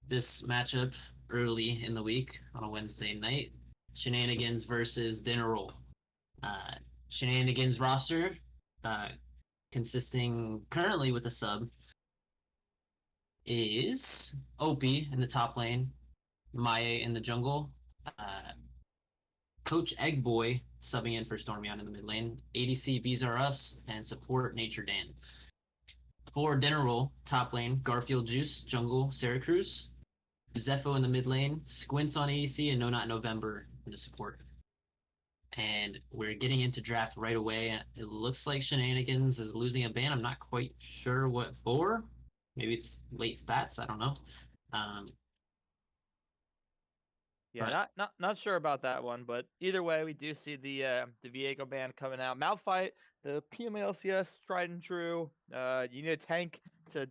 this matchup early in the week on a Wednesday night. Shenanigans versus Dinner Roll. Shenanigans roster, consisting currently with a sub, is Opie in the top lane, Maya in the jungle, Coach Eggboy subbing in for Stormyon in the mid lane, ADC Bees Are Us, and support Nature Dan. For Dinner Roll, top lane, Garfield Juice, jungle, Syracuse, Zepho in the mid lane, Squints on ADC, and No Not November in the support. And we're getting into draft right away. It looks like Shenanigans is losing a ban. I'm not quite sure what for. Maybe it's late stats. I don't know. Yeah, not sure about that one, but either way, we do see the Viego band coming out. Malphite, the PMALCS, tried and true. You need a tank to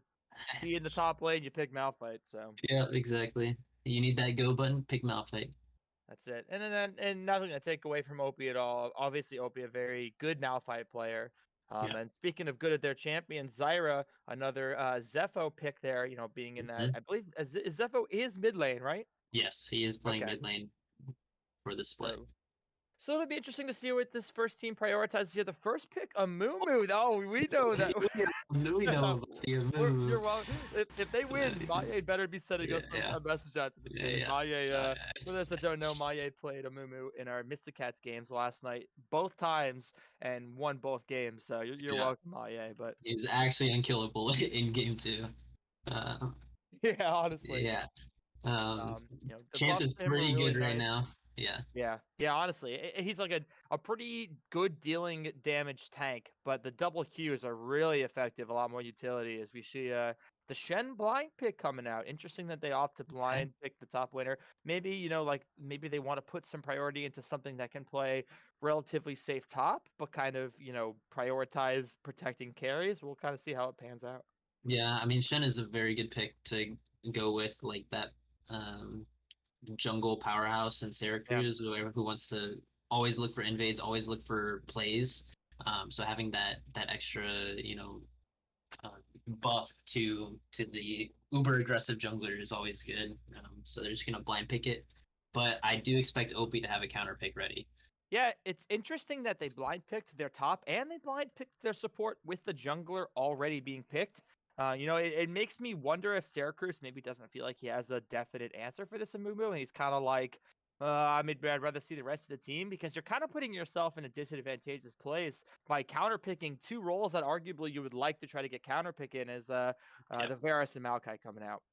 be in the top lane. You pick Malphite, so yeah, exactly. You need that go button. Pick Malphite. that's it. And nothing to take away from Opie at all. Obviously, Opie a very good Malphite player. Yeah. And speaking of good at their champion, Zyra, another Zepho pick there. You know, being in that, I believe Zepho is mid lane, right? Yes, he is playing Okay. mid lane for the split. So it'll be interesting to see what this first team prioritizes here. The first pick, a Moo. Oh, we know that. We know about the Amumu. You're welcome. If they win, Maye better be sending us a message out to this game. Maye, for those that don't know, Maye played a Moo in our Mysticats games last night, both times, and won both games. So you're welcome, Maye. But he's actually unkillable in game 2. Yeah, honestly. Yeah. You know, Champ is pretty good right now. Yeah. Honestly, he's like a pretty good dealing damage tank, but the double Qs are really effective, a lot more utility as we see the Shen blind pick coming out. Interesting that they opt to blind pick the top winner. Maybe, maybe they want to put some priority into something that can play relatively safe top, but kind of, prioritize protecting carries. We'll kind of see how it pans out. Yeah, I mean, Shen is a very good pick to go with, like that jungle powerhouse in Syracuse, who wants to always look for invades, always look for plays. So having that extra, buff to the uber aggressive jungler is always good. So they're just gonna blind pick it, but I do expect Opie to have a counter pick ready. Yeah, it's interesting that they blind picked their top and they blind picked their support with the jungler already being picked. It makes me wonder if Syracuse maybe doesn't feel like he has a definite answer for this Amumu, and he's kind of like, I'd rather see the rest of the team, because you're kind of putting yourself in a disadvantageous place by counterpicking 2 roles that arguably you would like to try to get counterpick in, as the Varus and Maokai coming out.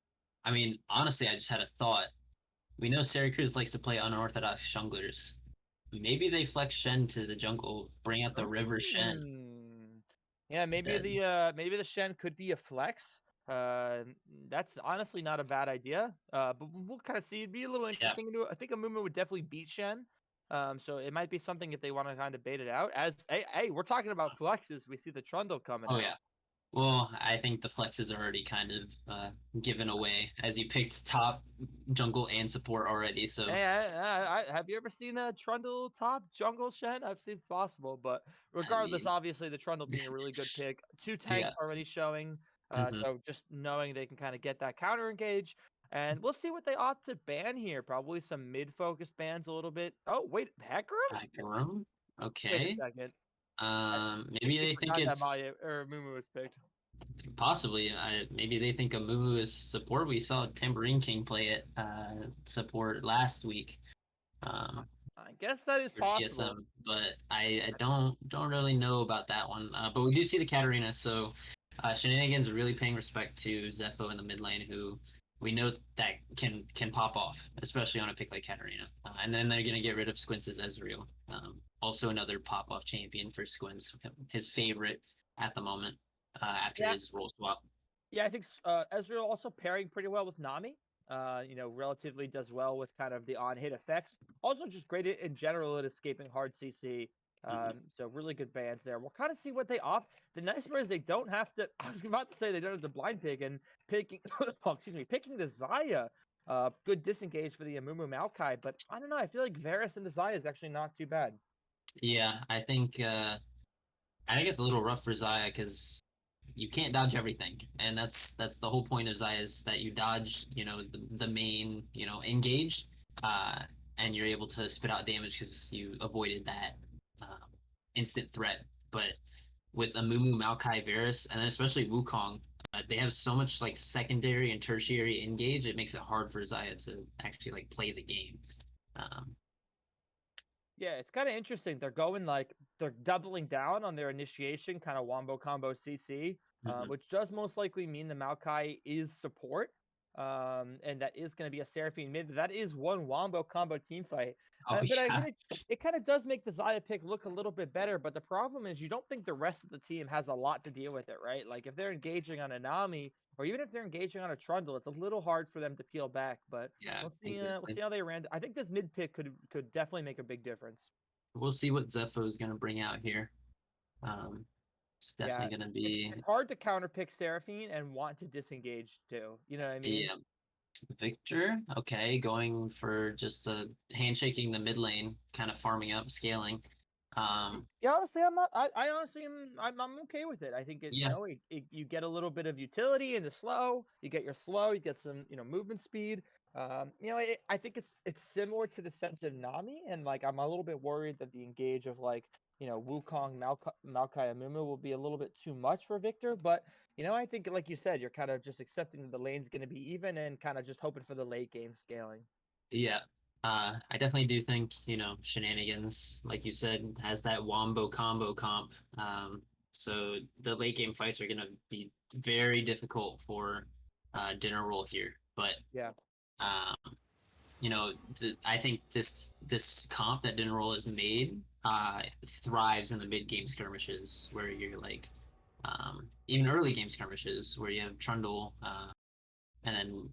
I mean, honestly, I just had a thought. We know Syracuse likes to play unorthodox junglers. Maybe they flex Shen to the jungle, bring out the river Shen. Yeah, maybe the Shen could be a flex. That's honestly not a bad idea. But we'll kind of see. It'd be a little interesting. Yeah. I think Amumu would definitely beat Shen. So it might be something if they want to kind of bait it out. Hey, we're talking about flexes. We see the Trundle coming out. Oh yeah. Well, I think the flex is already kind of given away, as you picked top jungle and support already. So hey, have you ever seen a Trundle top jungle Shen? I've seen it's possible, but regardless, obviously the Trundle being a really good pick. 2 tanks already showing, so just knowing they can kind of get that counter engage, and we'll see what they opt to ban here. Probably some mid-focused bans a little bit. Oh wait, Hecarim? Okay. Wait a second. Maybe they think it's Maya or Mumu was picked. Possibly. Maybe they think Amumu is support. We saw Tambourine King play it support last week. I guess that is possible. TSM, but I don't really know about that one. But we do see the Katarina, so Shenanigans are really paying respect to Zepho in the mid lane, who we know that can pop off, especially on a pick like Katarina. And then they're gonna get rid of Squints' Ezreal. Also another pop off champion for Squints, his favorite at the moment. After his role swap. Yeah, I think Ezreal also pairing pretty well with Nami. Relatively does well with kind of the on-hit effects. Also just great in general at escaping hard CC. So really good bans there. We'll kind of see what they opt. The nice part is they don't have to, I was about to say they don't have to blind pick, and picking the Xayah. Good disengage for the Amumu Maokai, but I don't know. I feel like Varus and the Xayah is actually not too bad. Yeah, I think it's a little rough for Xayah, because you can't dodge everything, and that's the whole point of Zaya is that you dodge, the main, engage, uh, and you're able to spit out damage because you avoided that instant threat. But with Amumu, Maokai, Varus, and then especially Wukong, they have so much like secondary and tertiary engage. It makes it hard for Zaya to actually like play the game. Um, Yeah, it's kind of interesting. They're doubling down on their initiation kind of wombo combo CC, mhm. which does most likely mean the Maokai is support, and that is going to be a Seraphine mid. But that is one wombo combo team fight. Oh But I yeah, mean, it kind of does make the Zaya pick look a little bit better. But the problem is, you don't think the rest of the team has a lot to deal with it, right? Like if they're engaging on a Nami, or even if they're engaging on a Trundle, it's a little hard for them to peel back. But yeah, we'll see. We'll exactly. see how they ran. I think this mid pick could definitely make a big difference. We'll see what Zepho is going to bring out here. Um, it's Yeah, definitely going to it's be it's hard to counterpick Seraphine and want to disengage too. You know what I a mean? Victor. Okay, going for just a handshaking the mid lane, kind of farming up, scaling. Yeah, honestly, I'm not. I honestly I'm okay with it. I think Yeah, you get a little bit of utility in the slow. You get your slow. You get some movement speed. I think it's similar to the sense of Nami, and like I'm a little bit worried that the engage of like Wukong, Maokai, and Mumu will be a little bit too much for Victor. But I think like you said, you're kind of just accepting that the lane's going to be even and kind of just hoping for the late game scaling. yeah. I definitely do think, Shenanigans, like you said, has that wombo combo comp. So the late game fights are going to be very difficult for Dinner Roll here. But Yeah. um, I think this comp that Dinner Roll has made thrives in the mid game skirmishes where you're like even early game skirmishes where you have Trundle and then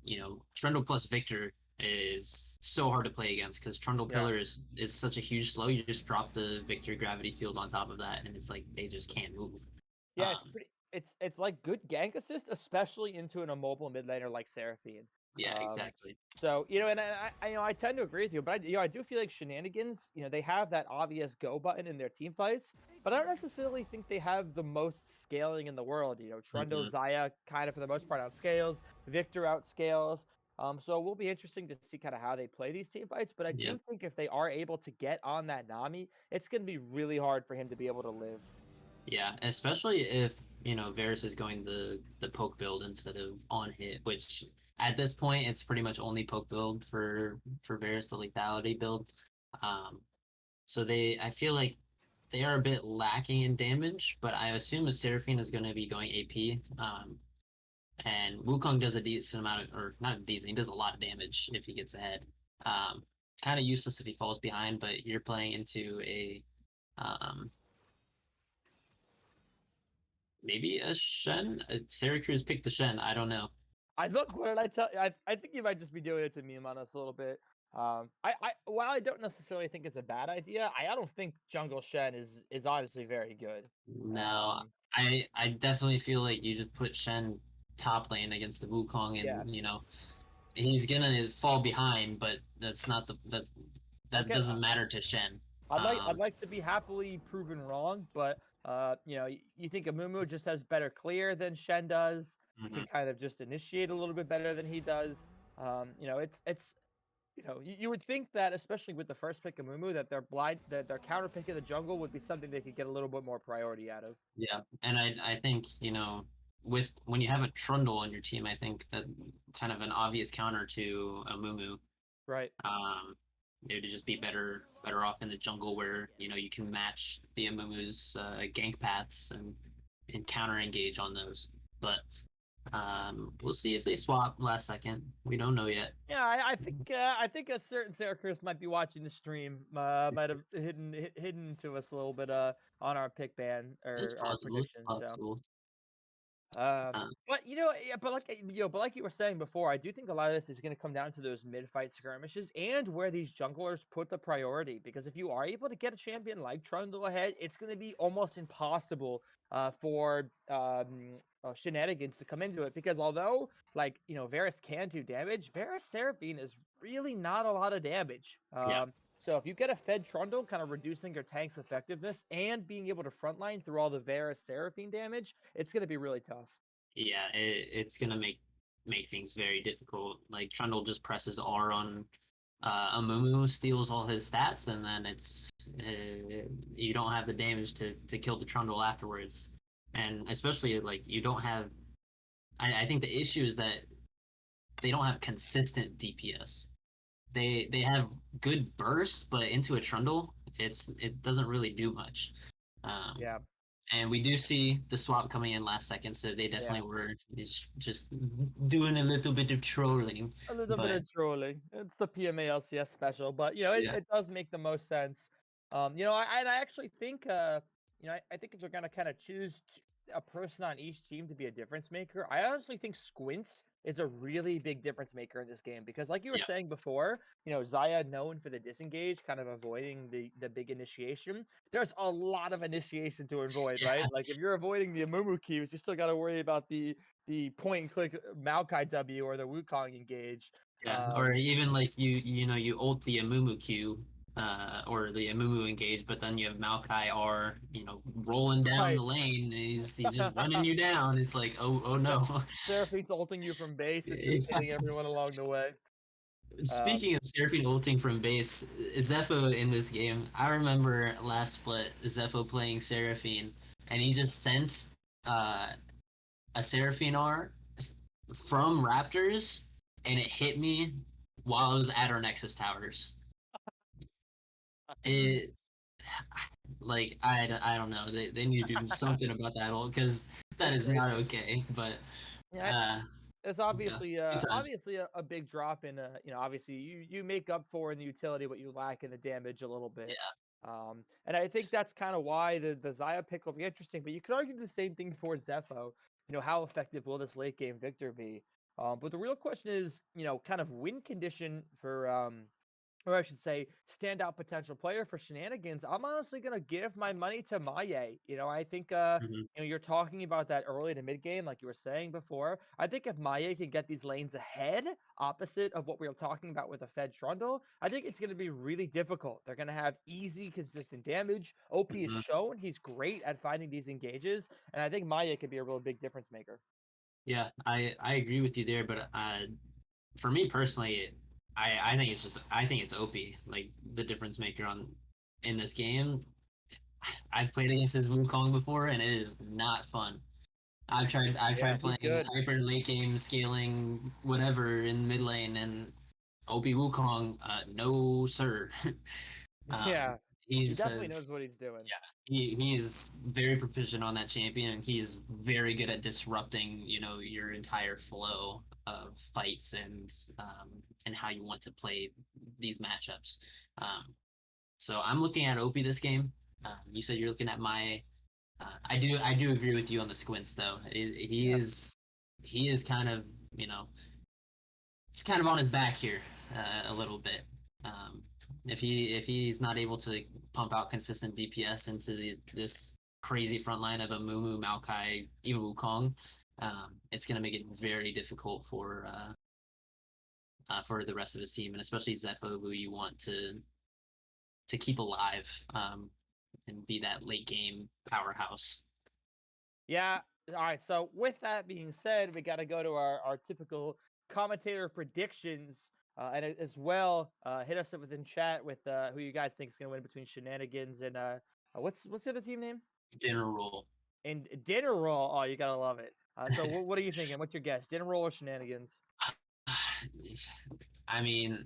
Trundle plus Victor is so hard to play against because Trundle Yeah. Pillar is such a huge slow. You just drop the Victor gravity field on top of that, and it's like they just can't move. Yeah, it's Um, pretty. It's like good gank assist, especially into an immobile mid laner like Seraphine. yeah, Um, exactly. so and I tend to agree with you, but I do feel like Shenanigans. They have that obvious go button in their team fights, but I don't necessarily think they have the most scaling in the world. Trundle, Hmm. Zaya, kind of for the most part outscales. Victor outscales. So it will be interesting to see kind of how they play these team fights. But I Yeah, do think if they are able to get on that Nami, it's going to be really hard for him to be able to live. yeah, especially if Varus is going the poke build instead of on hit, which at this point it's pretty much only poke build for Varus, the lethality build. Um, so I feel like they are a bit lacking in damage, but I assume a Seraphine is going to be going AP. And Wukong does a decent amount of, or not decent, he does a lot of damage if he gets ahead. Um, Kind of useless if he falls behind, but you're playing into um, maybe a Shen. Syracuse picked the Shen. I don't know. I look. What did I tell? I think you might just be doing it to meme on us a little bit. While I don't necessarily think it's a bad idea, I don't think Jungle Shen is honestly very good. No, Um, I definitely feel like you just put Shen top lane against the Wukong, yeah, and he's gonna fall behind, but that's not that again, doesn't matter to Shen. I'd like to be happily proven wrong, but you think Amumu just has better clear than Shen does. Can Mhm. kind of just initiate a little bit better than he does. It's you would think that, especially with the first pick of Mumu, that their counter pick in the jungle would be something they could get a little bit more priority out of. Yeah, and I think with when you have a Trundle on your team, I think that kind of an obvious counter to a Mumu, Right. um, it would just be better off in the jungle where you can match the Amumu's gank paths and counter engage on those. But we'll see if they swap last second. We don't know yet. Yeah, I think a certain Sarah Chris might be watching the stream. Might have hidden to us a little bit on our pick ban It's or our possible. It's prediction. So possible. Uh, but but like you were saying before, I do think a lot of this is going to come down to those mid-fight skirmishes and where these junglers put the priority. Because if you are able to get a champion like Trundle ahead, it's going to be almost impossible for Shenanigans to come into it. Because although Varus can do damage, Varus Seraphine is really not a lot of damage. yeah. So if you get a Fed Trundle, kind of reducing your tank's effectiveness and being able to frontline through all the Varus Seraphine damage, it's going to be really tough. Yeah, it's gonna make things very difficult. Like Trundle just presses R on Amumu, steals all his stats, and then it's you don't have the damage to kill the Trundle afterwards. And especially like you don't have. I think the issue is that they don't have consistent DPS. They have good bursts, but into a Trundle, it doesn't really do much. Um, Yeah, and we do see the swap coming in last second, so they yeah. definitely were just doing a little bit of trolling. A little bit But of trolling. It's the PMALCS special, but it, yeah, it does make the most sense. I actually think I think if they're gonna kind of choose a person on each team to be a difference maker, I honestly think Squints is a really big difference maker in this game because, like you were yeah, saying before, Zaya known for the disengage, kind of avoiding the big initiation. There's a lot of initiation to avoid, right? yeah, Like if you're avoiding the Amumu keys, you still got to worry about the point and click Maokai W or the Wukong engage. yeah. Or Um, even like you ult the Amumu Q, or the Amumu engage, but then you have Maokai R, rolling down right. the lane. And he's just running you down. It's like oh Se- no. Seraphine's ulting you from base. It's just Yeah. hitting everyone along the way. Um, Speaking of Seraphine ulting from base, Zepho in this game, I remember last split Zepho playing Seraphine, and he just sent uh, a Seraphine R from Raptors, and it hit me while I was at our Nexus towers. It like I don't know. They need to do something about that ult because that it's is not crazy. okay. But Yeah, uh, it's yeah, obviously good times. a big drop in obviously you make up for in the utility what you lack in the damage a little bit. Yeah. And I think that's kind of why the Zaya pick will be interesting. But you could argue the same thing for Zepho. How effective will this late game victor be? But the real question is, kind of win condition for or I should say, standout potential player for Shenanigans. I'm honestly gonna give my money to Maye. I think Hmm. you're talking about that early to mid game, like you were saying before. I think if Maye can get these lanes ahead, opposite of what we were talking about with the Fed Trundle, I think it's gonna be really difficult. They're gonna have easy, consistent damage. OP has Hmm. shown he's great at finding these engages, and I think Maye could be a real big difference maker. Yeah, I agree with you there, but for me personally, I think it's OP, like the difference maker on in this game. I've played against his Wukong before, and it is not fun. I've Yeah, tried he's playing good. hyper late game scaling whatever in mid lane, and OP Wukong, no sir. um, Yeah, he he just definitely says knows what he's doing. yeah, he is very proficient on that champion, and he is very good at disrupting, your entire flow of fights and how you want to play these matchups. Um, so I'm looking at OP this game. You said you're looking at my. I do agree with you on the squints though. Yeah. He is kind of you know he's kind of on his back here a little bit. Um, if he's not able to pump out consistent DPS into this crazy front line of a Mumu, Maokai, even Wukong, it's going to make it very difficult for the rest of his team, and especially Zepho, who you want to keep alive and be that late game powerhouse. Yeah. All right. So with that being said, we got to go to our typical commentator predictions, and as well, hit us up within chat with who you guys think is going to win between Shenanigans and what's the other team name? Dinner roll. And Dinner Roll. Oh, you gotta love it. So what are you thinking? What's your guess? Dinner Roll or Shenanigans? I mean,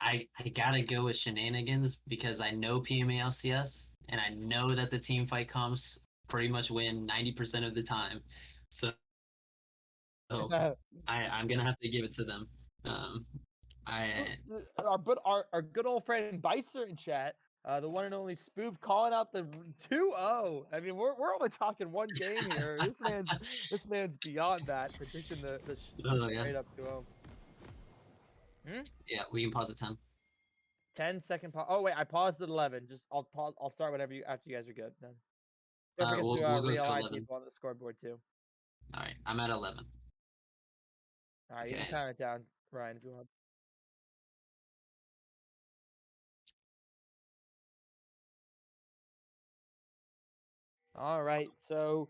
I gotta go with Shenanigans because I know PMALCS and I know that the team fight comps pretty much win 90% of the time. So I'm gonna have to give it to them. Um, I Our good old friend Bicer in chat, the one and only Spoof calling out the 2-0. I mean, we're only talking one game here. This man's beyond that, predicting the oh yeah, straight up 2-0. Hmm? yeah, we can pause at 10. 10-second pause. Oh wait, I paused at 11. Just I'll pause. I'll start whenever you after you guys are good. Then don't forget to We'll go to realign 11. people on the scoreboard too. All right, I'm at 11. All right, you can Okay. count it down, Ryan, if you want. All right, so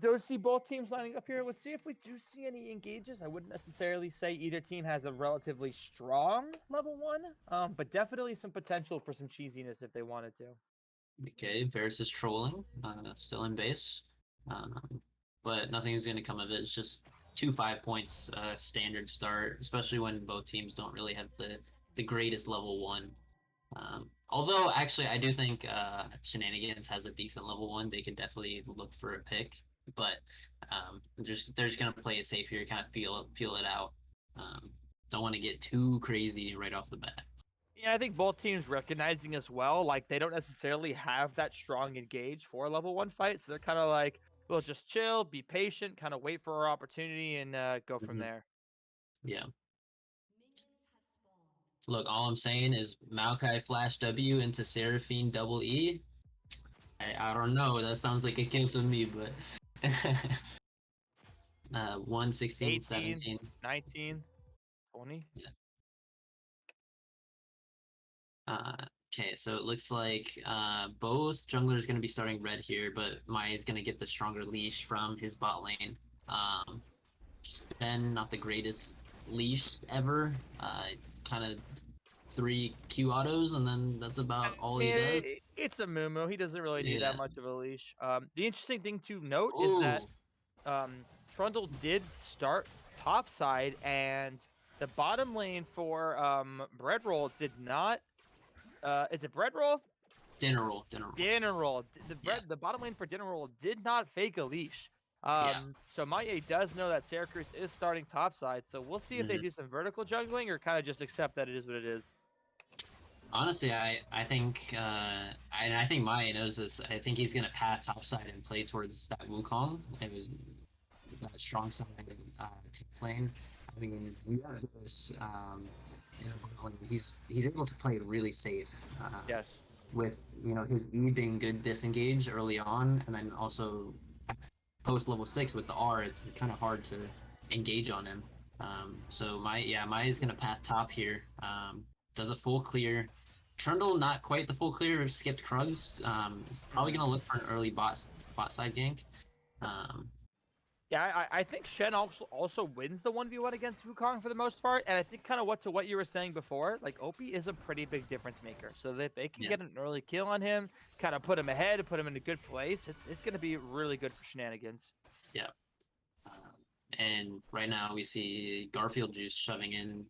those see both teams lining up here. Let's see if we do see any engages. I wouldn't necessarily say either team has a relatively strong level 1, but definitely some potential for some cheesiness if they wanted to. Okay, Varus is trolling, still in base, um, but nothing's going to come of it. It's just 2 5 points standard start, especially when both teams don't really have the greatest level 1. Although, actually, I do think Shenanigans has a decent level 1. They could definitely look for a pick, but they're just going to play it safe here, kind of feel it out. Um, don't want to get too crazy right off the bat. Yeah, I think both teams recognizing as well, like they don't necessarily have that strong engage for a level 1 fight, so they're kind of like, we'll just chill, be patient, kind of wait for our opportunity, and go from Mhm. there. Yeah. Look, all I'm saying is Maokai Flash W into Seraphine double E. I don't know. That sounds like a kill to me, but 1, 16, 18, 17. 19, 20. Yeah. Okay, so it looks like both junglers going to be starting red here, but Maya's going to get the stronger leash from his bot lane. Ben, not the greatest leash ever. Kind of 3 Q autos, and then that's about all he does. It's a Mumu. He doesn't really need that Yeah. much of a leash. The interesting thing to note is that Oh, Trundle did start top side, and the bottom lane for Breadroll did not. Is it Breadroll? dinner roll, dinner roll. Dinner Roll. Yeah, The bottom lane for Dinner Roll did not fake a leash. yeah. So Maye does know that Syracuse is starting top side, so we'll see if they Hmm. do some vertical juggling or kind of just accept that it is what it is. Honestly, I think and I think Maya knows this. I think he's gonna path topside and play towards that Wukong. It was that strong side team lane. I mean, we have this. You know, he's able to play really safe. Yes. With his E being good disengage early on, and then also post level 6 with the R, it's kind of hard to engage on him. So Maya's gonna path top here. Does a full clear. Trundle not quite the full clear. Skipped Krugs. Probably Mhm. gonna look for an early bot side gank. Um, Yeah, I think Shen also wins the 1v1 against Wukong for the most part, and I think kind of what you were saying before, like Opie is a pretty big difference maker. So that if they can yeah, get an early kill on him, kind of put him ahead, put him in a good place, it's going to be really good for Shenanigans. yeah. And right now we see Garfield Juice shoving in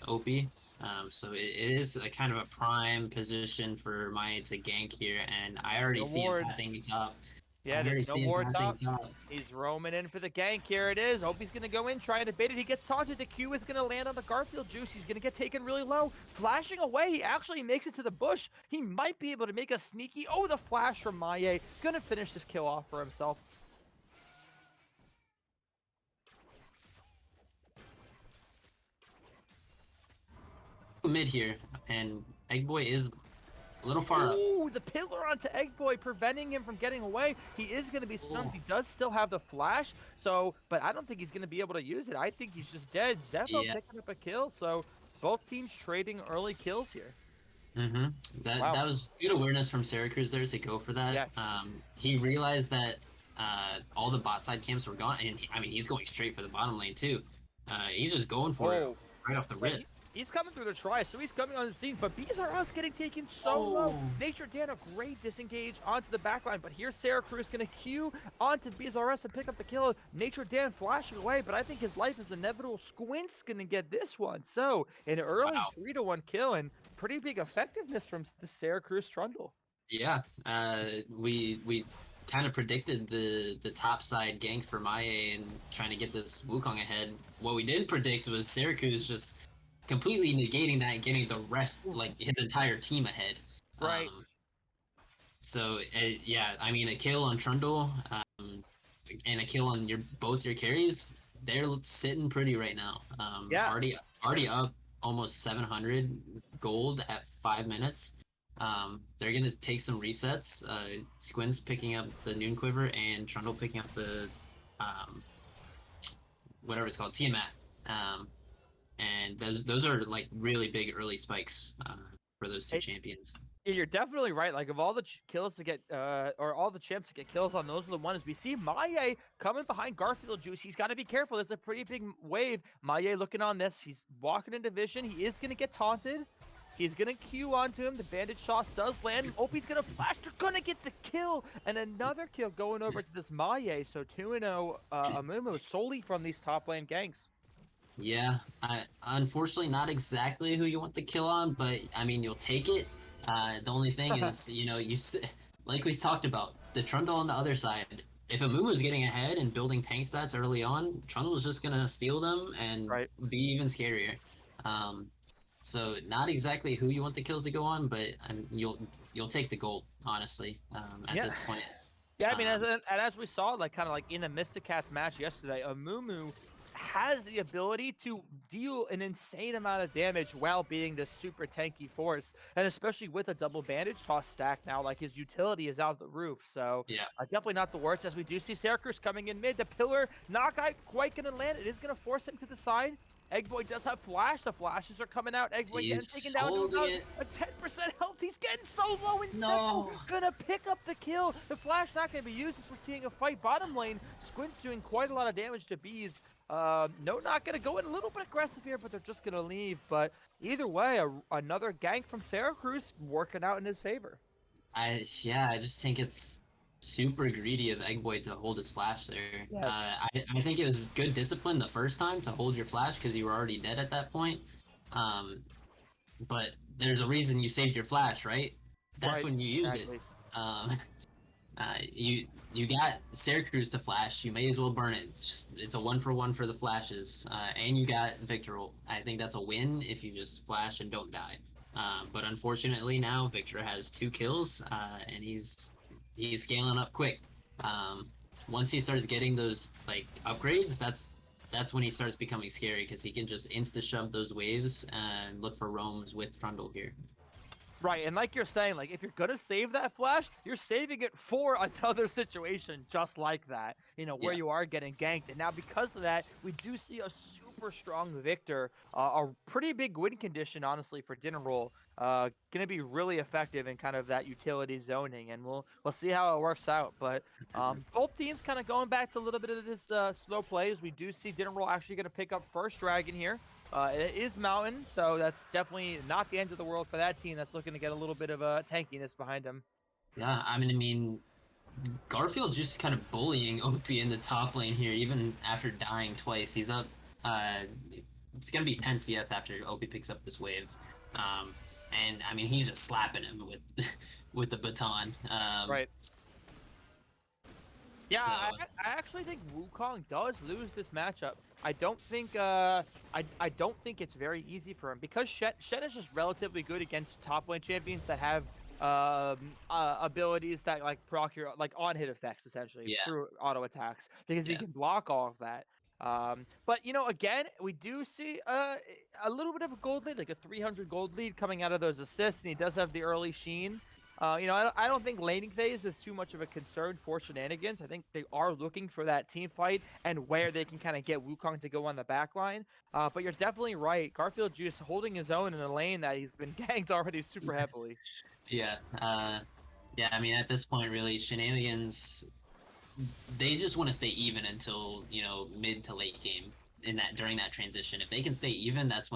Opie. So it is a kind of a prime position for Maya to gank here, and I already No see him ward. pathing top. I Yeah, already there's no see him ward pathing top. top. He's roaming in for the gank. Here it is. Opie's going to go in, trying to bait it. He gets taunted. The Q is going to land on the Garfield Juice. He's going to get taken really low. Flashing away. He actually makes it to the bush. He might be able to make a sneaky. Oh, the flash from Maye. Going to finish this kill off for himself. Mid here, and Egg Boy is a little far up. Ooh, the pillar onto Egg Boy, preventing him from getting away. He is going to be stunned. Oh, He does still have the flash, but I don't think he's going to be able to use it. I think he's just dead. Zepho yeah. picking up a kill, so both teams trading early kills here. Mm-hmm. Wow. That was good awareness from Syracuse there to go for that. Yeah. He realized that all the bot side camps were gone, and I mean he's going straight for the bottom lane too. He's just going for it Oh, right off the yeah, rip. he's coming through the try, so he's coming on the scene. But these are us getting taken so low. Oh. Nature Dan a great disengage onto the backline, but here's Syracuse going to queue onto BZRS and pick up the kill. Nature Dan flashing away, but I think his life is inevitable. Squint's going to get this one. So an early Wow. 3-1 kill and pretty big effectiveness from the Syracuse Trundle. Yeah. We kind of predicted the top side gank for Maye and trying to get this Wukong ahead. What we didn't predict was Syracuse just completely negating that and getting the rest, like his entire team ahead. Right. So yeah, I mean a kill on Trundle and a kill on both your carries. They're sitting pretty right now. Yeah. Already up almost 700 gold at 5 minutes. They're gonna take some resets. Squin's picking up the Noon Quiver and Trundle picking up the whatever it's called, Tiamat. And those are like really big early spikes for those two champions. You're definitely right. Like, of all the kills to get, or all the champs to get kills on, those are the ones we see. Maye coming behind Garfield Juice. He's got to be careful. There's a pretty big wave. Maye looking on this. He's walking into vision. He is gonna get taunted. He's gonna Q onto him. The bandage toss does land. Opie's gonna flash. They're gonna get the kill, and another kill going over to this Maye. So 2-0 Amumu solely from these top lane ganks. Yeah, unfortunately not exactly who you want the kill on, but I mean you'll take it. The only thing is, like we talked about, the Trundle on the other side. If Amumu's getting ahead and building tank stats early on, Trundle's just gonna steal them and Right. be even scarier. So not exactly who you want the kills to go on, but you'll take the gold, honestly, at this point. Yeah, I mean, as we saw, like kind of like in the Mysticats match yesterday, Amumu has the ability to deal an insane amount of damage while being this super tanky force, and especially with a double bandage toss stack now, like his utility is out the roof. So Yeah. definitely not the worst, as we do see Syracuse coming in mid. The pillar not quite going to land. It is going to force him to the side. Eggboy does have flash. The flashes are coming out. Eggboy getting taken down to about a 10% health. He's getting so low and No. gonna pick up the kill. The flash not gonna be used as we're seeing a fight bottom lane. Squint's doing quite a lot of damage to Bees. No, not gonna go in a little bit aggressive here, but they're just gonna leave. But either way, another gank from Syracuse working out in his favor. I just think it's super greedy of Eggboy to hold his flash there. Yes. I think it was good discipline the first time to hold your flash because you were already dead at that point. But there's a reason you saved your flash, right? That's Right, when you use exactly. it. You got Syracuse to flash. You may as well burn it. It's a 1-for-1 for the flashes, and you got Victor ult. I think that's a win if you just flash and don't die. But unfortunately now Victor has 2 kills, and he's scaling up quick. Once he starts getting those like upgrades, that's when he starts becoming scary because he can just insta shove those waves and look for roams with Trundle here. Right, and like you're saying, like if you're gonna save that flash, you're saving it for another situation just like that, where Yeah. you are getting ganked. And now because of that, we do see a super strong Victor, a pretty big win condition, honestly, for Dinner Roll. Gonna be really effective in kind of that utility zoning, and we'll see how it works out. But both teams kind of going back to a little bit of this slow plays. We do see Dinner Roll actually gonna pick up first dragon here. It is Mountain, so that's definitely not the end of the world for that team that's looking to get a little bit of tankiness behind them. Yeah, I mean, Garfield just kind of bullying OP in the top lane here, even after dying twice. He's up. It's gonna be Pensieth after OP picks up this wave, and I mean he's just slapping him with with the baton. Right. Yeah, So, I actually think Wukong does lose this matchup. I don't think I don't think it's very easy for him because Shen is just relatively good against top lane champions that have abilities that like proc your like on hit effects essentially Yeah. through auto attacks because he Yeah. can block all of that. But again, we do see a little bit of a gold lead, like a 300 gold lead coming out of those assists, and he does have the early sheen. I don't think laning phase is too much of a concern for Shenanigans. I think they are looking for that team fight and where they can kind of get Wukong to go on the back line. But you're definitely right. Garfield Juice holding his own in a lane that he's been ganked already super heavily. Yeah. Yeah. I mean, at this point, really, Shenanigans. They just want to stay even until mid to late game during that transition. If they can stay even, that's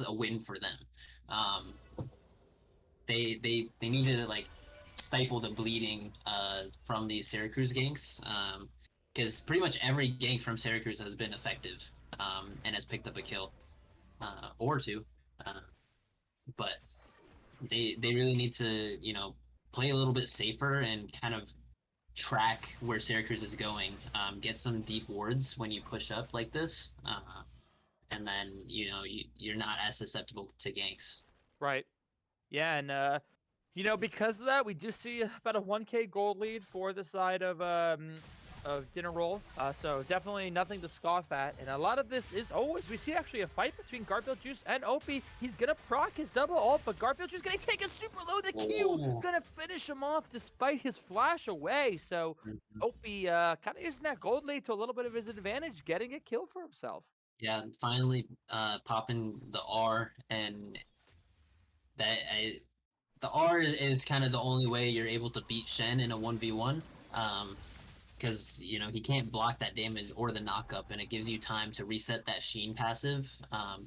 a win for them. They need to like stifle the bleeding from these Syracuse ganks, because pretty much every gank from Syracuse has been effective, and has picked up a kill or two, but they really need to play a little bit safer and kind of track where Syracuse is going, get some deep wards when you push up like this, and then you're not as susceptible to ganks. Right. Yeah, and because of that, we do see about a 1K gold lead for the side of Dinner Roll. So definitely nothing to scoff at. And a lot of this is as we see actually a fight between Garfield Juice and Opie. He's gonna proc his double ult, but Garfield Juice gonna take it super low. The Q gonna finish him off despite his flash away. So Opie kind of using that gold lead to a little bit of his advantage, getting a kill for himself. Yeah, finally popping the R, and the R is kind of the only way you're able to beat Shen in a 1v1. Because he can't block that damage or the knockup, and it gives you time to reset that Sheen passive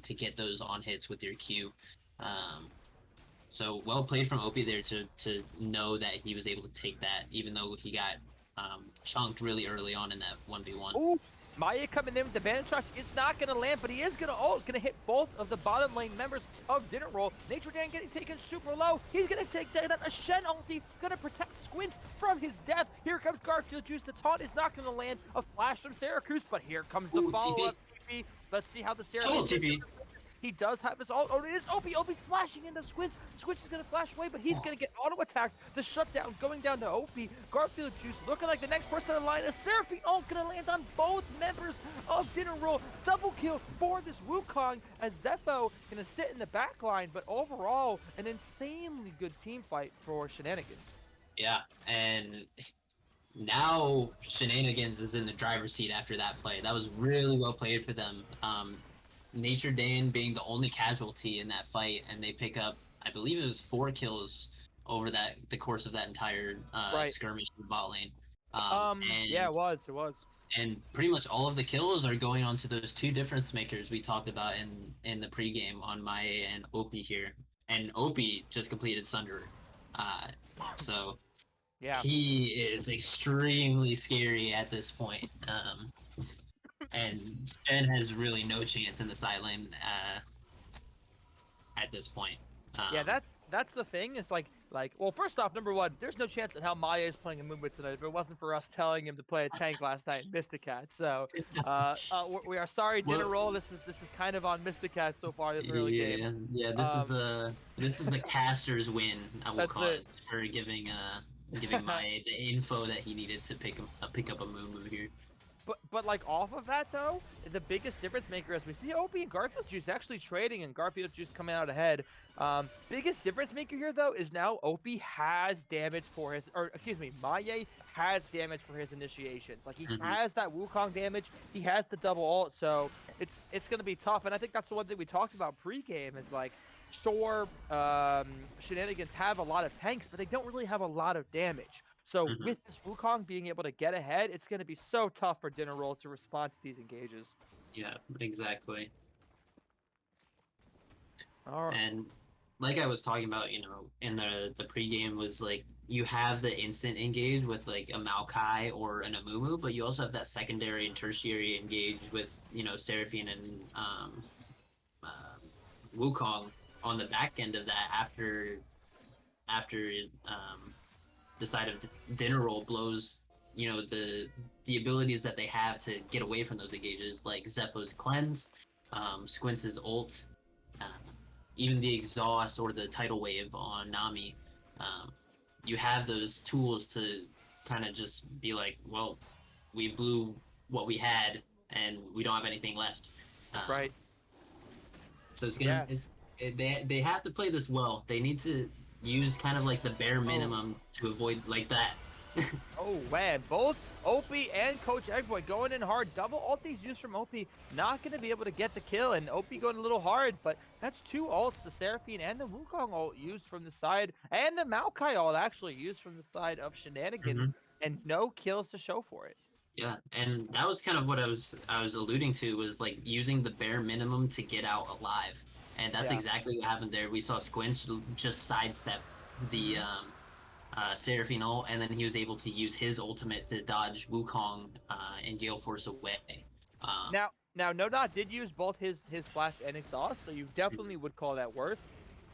to get those on hits with your Q. So well played from Opie there to know that he was able to take that, even though he got chunked really early on in that 1v1. Ooh, Maya coming in with the bandit shots. It's not going to land, but he is going to ult. Going to hit both of the bottom lane members of Dinner Roll. Nature Dan getting taken super low. He's going to take down a Shen ulti. Going to protect Squints from his death. Here comes Garfield Juice. The taunt is not going to land. A flash from Syracuse, but here comes the follow-up TP. Let's see how the Syracuse... TP. He does have his ult. Oh, it is Opie. Opie flashing into Squints. Squints is going to flash away, but he's going to get auto-attacked. The shutdown going down to Opie. Garfield Juice looking like the next person in line. A Seraphine ult going to land on both members of Dinner Roll. Double kill for this Wukong as Zepho going to sit in the back line. But overall, an insanely good team fight for Shenanigans. Yeah, and now Shenanigans is in the driver's seat after that play. That was really well played for them. Nature Dan being the only casualty in that fight, and they pick up, I believe it was 4 kills over the course of that entire skirmish in the bot lane. Yeah, it was. And pretty much all of the kills are going on to those 2 difference makers we talked about in the pregame on Maya and Opie here. And Opie just completed Sunder. So yeah, he is extremely scary at this point. And Shen has really no chance in the side lane at this point. Yeah, that's the thing. It's like, well, first off, number one, there's no chance in how Maya is playing a movement tonight if it wasn't for us telling him to play a tank last night in Mysticat. So, we are sorry, Dinner Roll. This is kind of on Mysticat so far this early game. Yeah, this is the caster's win. I will call it for giving Maya the info that he needed to pick up a move here. But like off of that though, the biggest difference maker as we see Opie and Garfield Juice actually trading and Garfield Juice coming out ahead. Biggest difference maker here though is now Opie has damage for his, or excuse me, Maya has damage for his initiations. Like he has that Wukong damage, he has the double ult, so it's gonna be tough. And I think that's the one thing we talked about pregame is like, sure, Shenanigans have a lot of tanks, but they don't really have a lot of damage. So with this Wukong being able to get ahead, it's going to be so tough for Dinner Roll to respond to these engages. Yeah, exactly. All right. And like I was talking about, in the pregame was like you have the instant engage with like a Maokai or an Amumu, but you also have that secondary and tertiary engage with Seraphine and Wukong on the back end of that after the side of Dinner Roll blows, the abilities that they have to get away from those engages, like Zepho's Cleanse, Squints' ult, even the Exhaust or the Tidal Wave on Nami. You have those tools to kind of just be like, well, we blew what we had and we don't have anything left. Right. So it's gonna, they have to play this well. They need to use kind of like the bare minimum to avoid like that. Oh man, both Opie and Coach Eggboy going in hard. Double ultis used from Opie, not going to be able to get the kill, and Opie going a little hard, but that's 2 ults, the Seraphine and the Wukong ult used from the side, and the Maokai ult actually used from the side of Shenanigans, and no kills to show for it. Yeah, and that was kind of what I was alluding to, was like using the bare minimum to get out alive. And that's exactly what happened there. We saw Squinch just sidestep the Seraphine ult, and then he was able to use his ultimate to dodge Wukong and Gale Force away. Now No Dot did use both his flash and exhaust, so you definitely would call that worth.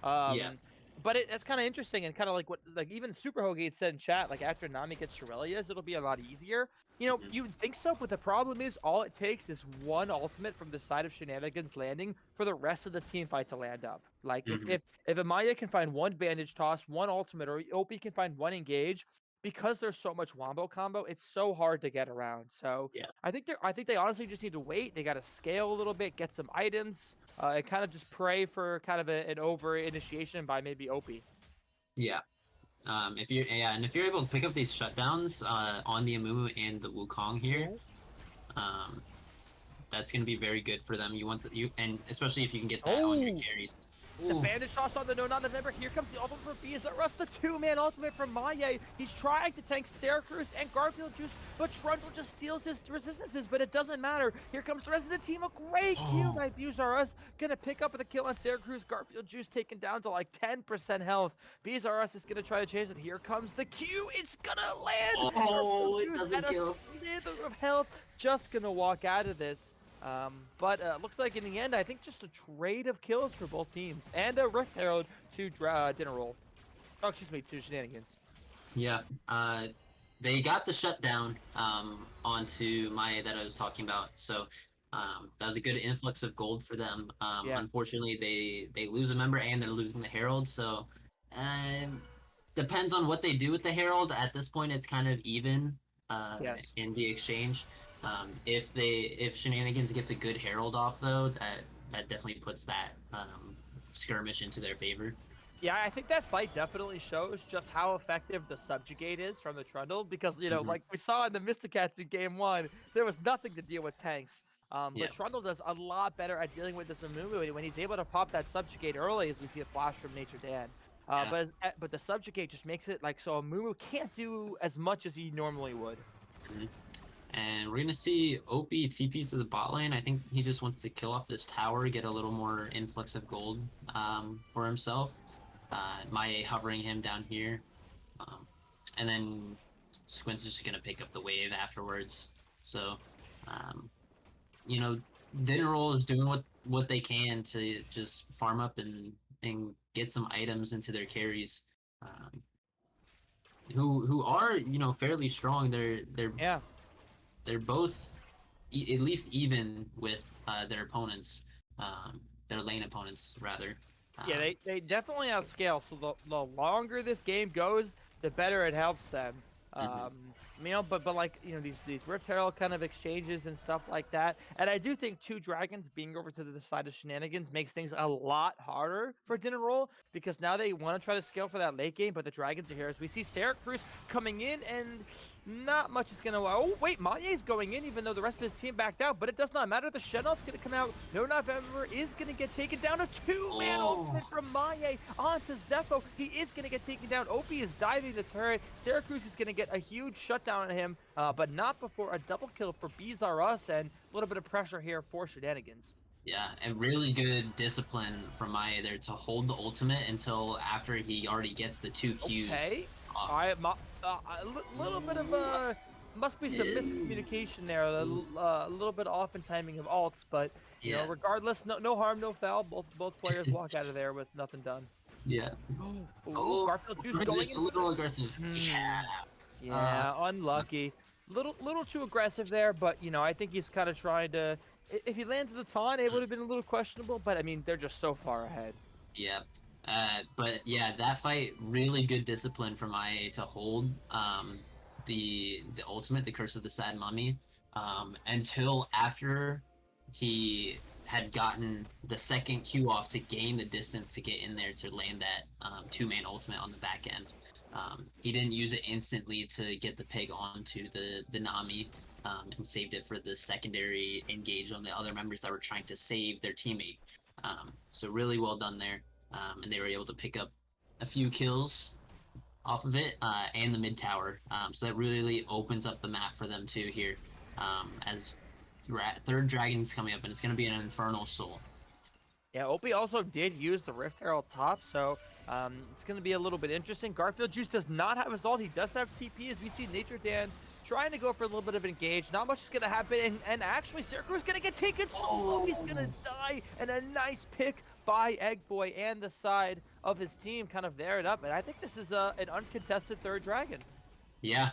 But it's kind of interesting, and kind of like what even Super Hogate said in chat, like after Nami gets Shirelia's, it'll be a lot easier. You would think so, but the problem is all it takes is one ultimate from the side of Shenanigans landing for the rest of the team fight to land up. Like if Amaya can find one bandage toss, one ultimate, or Opie can find one engage, because there's so much wombo combo, it's so hard to get around. So I think they honestly just need to wait. They got to scale a little bit, get some items, and kind of just pray for kind of an over initiation by maybe Opie. Yeah. If you're able to pick up these shutdowns on the Amumu and the Wukong here, that's gonna be very good for them. And especially if you can get that on your carries. The Ooh. bandage toss on the no non-November. Here comes the ultimate for BSRS, the two-man ultimate from Maye. He's trying to tank Syracuse and Garfield Juice, but Trundle just steals his resistances, but it doesn't matter. Here comes the rest of the team. A great Q by BSRS. Gonna pick up the kill on Syracuse. Garfield Juice taken down to like 10% health. BSRS is gonna try to chase it. Here comes the Q. It's gonna land. Oh, it Juice doesn't at a kill. slither of health. Just gonna walk out of this. But looks like in the end, I think just a trade of kills for both teams and a Rift Herald to dinner roll. Oh, excuse me, to Shenanigans. Yeah. They got the shutdown onto Maya that I was talking about. So that was a good influx of gold for them. Yeah. Unfortunately, they lose a member and they're losing the Herald. So depends on what they do with the Herald. At this point, it's kind of even Yes. in the exchange. If Shenanigans gets a good Herald off though, that definitely puts that skirmish into their favor. Yeah, I think that fight definitely shows just how effective the subjugate is from the Trundle because, you know, like we saw in the Mysticats game 1, there was nothing to deal with tanks. But Trundle does a lot better at dealing with this Amumu when he's able to pop that subjugate early, as we see a flash from Nature Dan. But the subjugate just makes it like so Amumu can't do as much as he normally would. And we're gonna see Opie TP to the bot lane. I think he just wants to kill off this tower, get a little more influx of gold for himself. Maye hovering him down here, and then Squint's just gonna pick up the wave afterwards. So, you know, Dinnerroll is doing what they can to just farm up and get some items into their carries, who are, you know, fairly strong. They're both at least even with their opponents, their lane opponents rather. Yeah, they definitely outscale. So the longer this game goes, the better it helps them. You know, but like, you know, these Rift Herald kind of exchanges and stuff like that. And I do think two dragons being over to the side of Shenanigans makes things a lot harder for Dinner Roll because now they want to try to scale for that late game, but the dragons are here. As we see Syracuse coming in and not much is going to... Oh, wait, Maye's going in even though the rest of his team backed out, but it does not matter. The Shenel's going to come out. No November is going to get taken down. A two-man ultimate from Maye onto Zepho. He is going to get taken down. Opie is diving the turret. Syracuse is going to get a huge shutdown on him, but not before a double kill for Bees Are Us and a little bit of pressure here for Shenanigans. Yeah, and really good discipline from Maya there to hold the ultimate until after he already gets the 2 Qs. Okay. A little bit of must be some miscommunication there. A little bit off in timing of ults, but you know, regardless, no harm, no foul. Both players walk out of there with nothing done. Yeah. Garfield Juice going just a little aggressive. Yeah, unlucky. Little too aggressive there, but you know, I think he's kind of trying to. If he landed the taunt, it would have been a little questionable. But I mean, they're just so far ahead. Yeah. But yeah, that fight, really good discipline from IA to hold the ultimate, the Curse of the Sad Mummy, until after he had gotten the second Q off to gain the distance to get in there to land that 2-man ultimate on the back end. He didn't use it instantly to get the pig onto the Nami, and saved it for the secondary engage on the other members that were trying to save their teammate. So really well done there. And they were able to pick up a few kills off of it, and the mid tower. So that really opens up the map for them too here, as third dragon's coming up, and it's going to be an Infernal Soul. Yeah, Opie also did use the Rift Herald top, so it's going to be a little bit interesting. Garfield Juice does not have his ult. He does have TP, as we see Nature Dan trying to go for a little bit of engage. Not much is going to happen, and actually, Syracuse is going to get taken solo. He's going to die, and a nice pick by Egg Boy and the side of his team kind of there it up. And I think this is an uncontested third dragon. Yeah.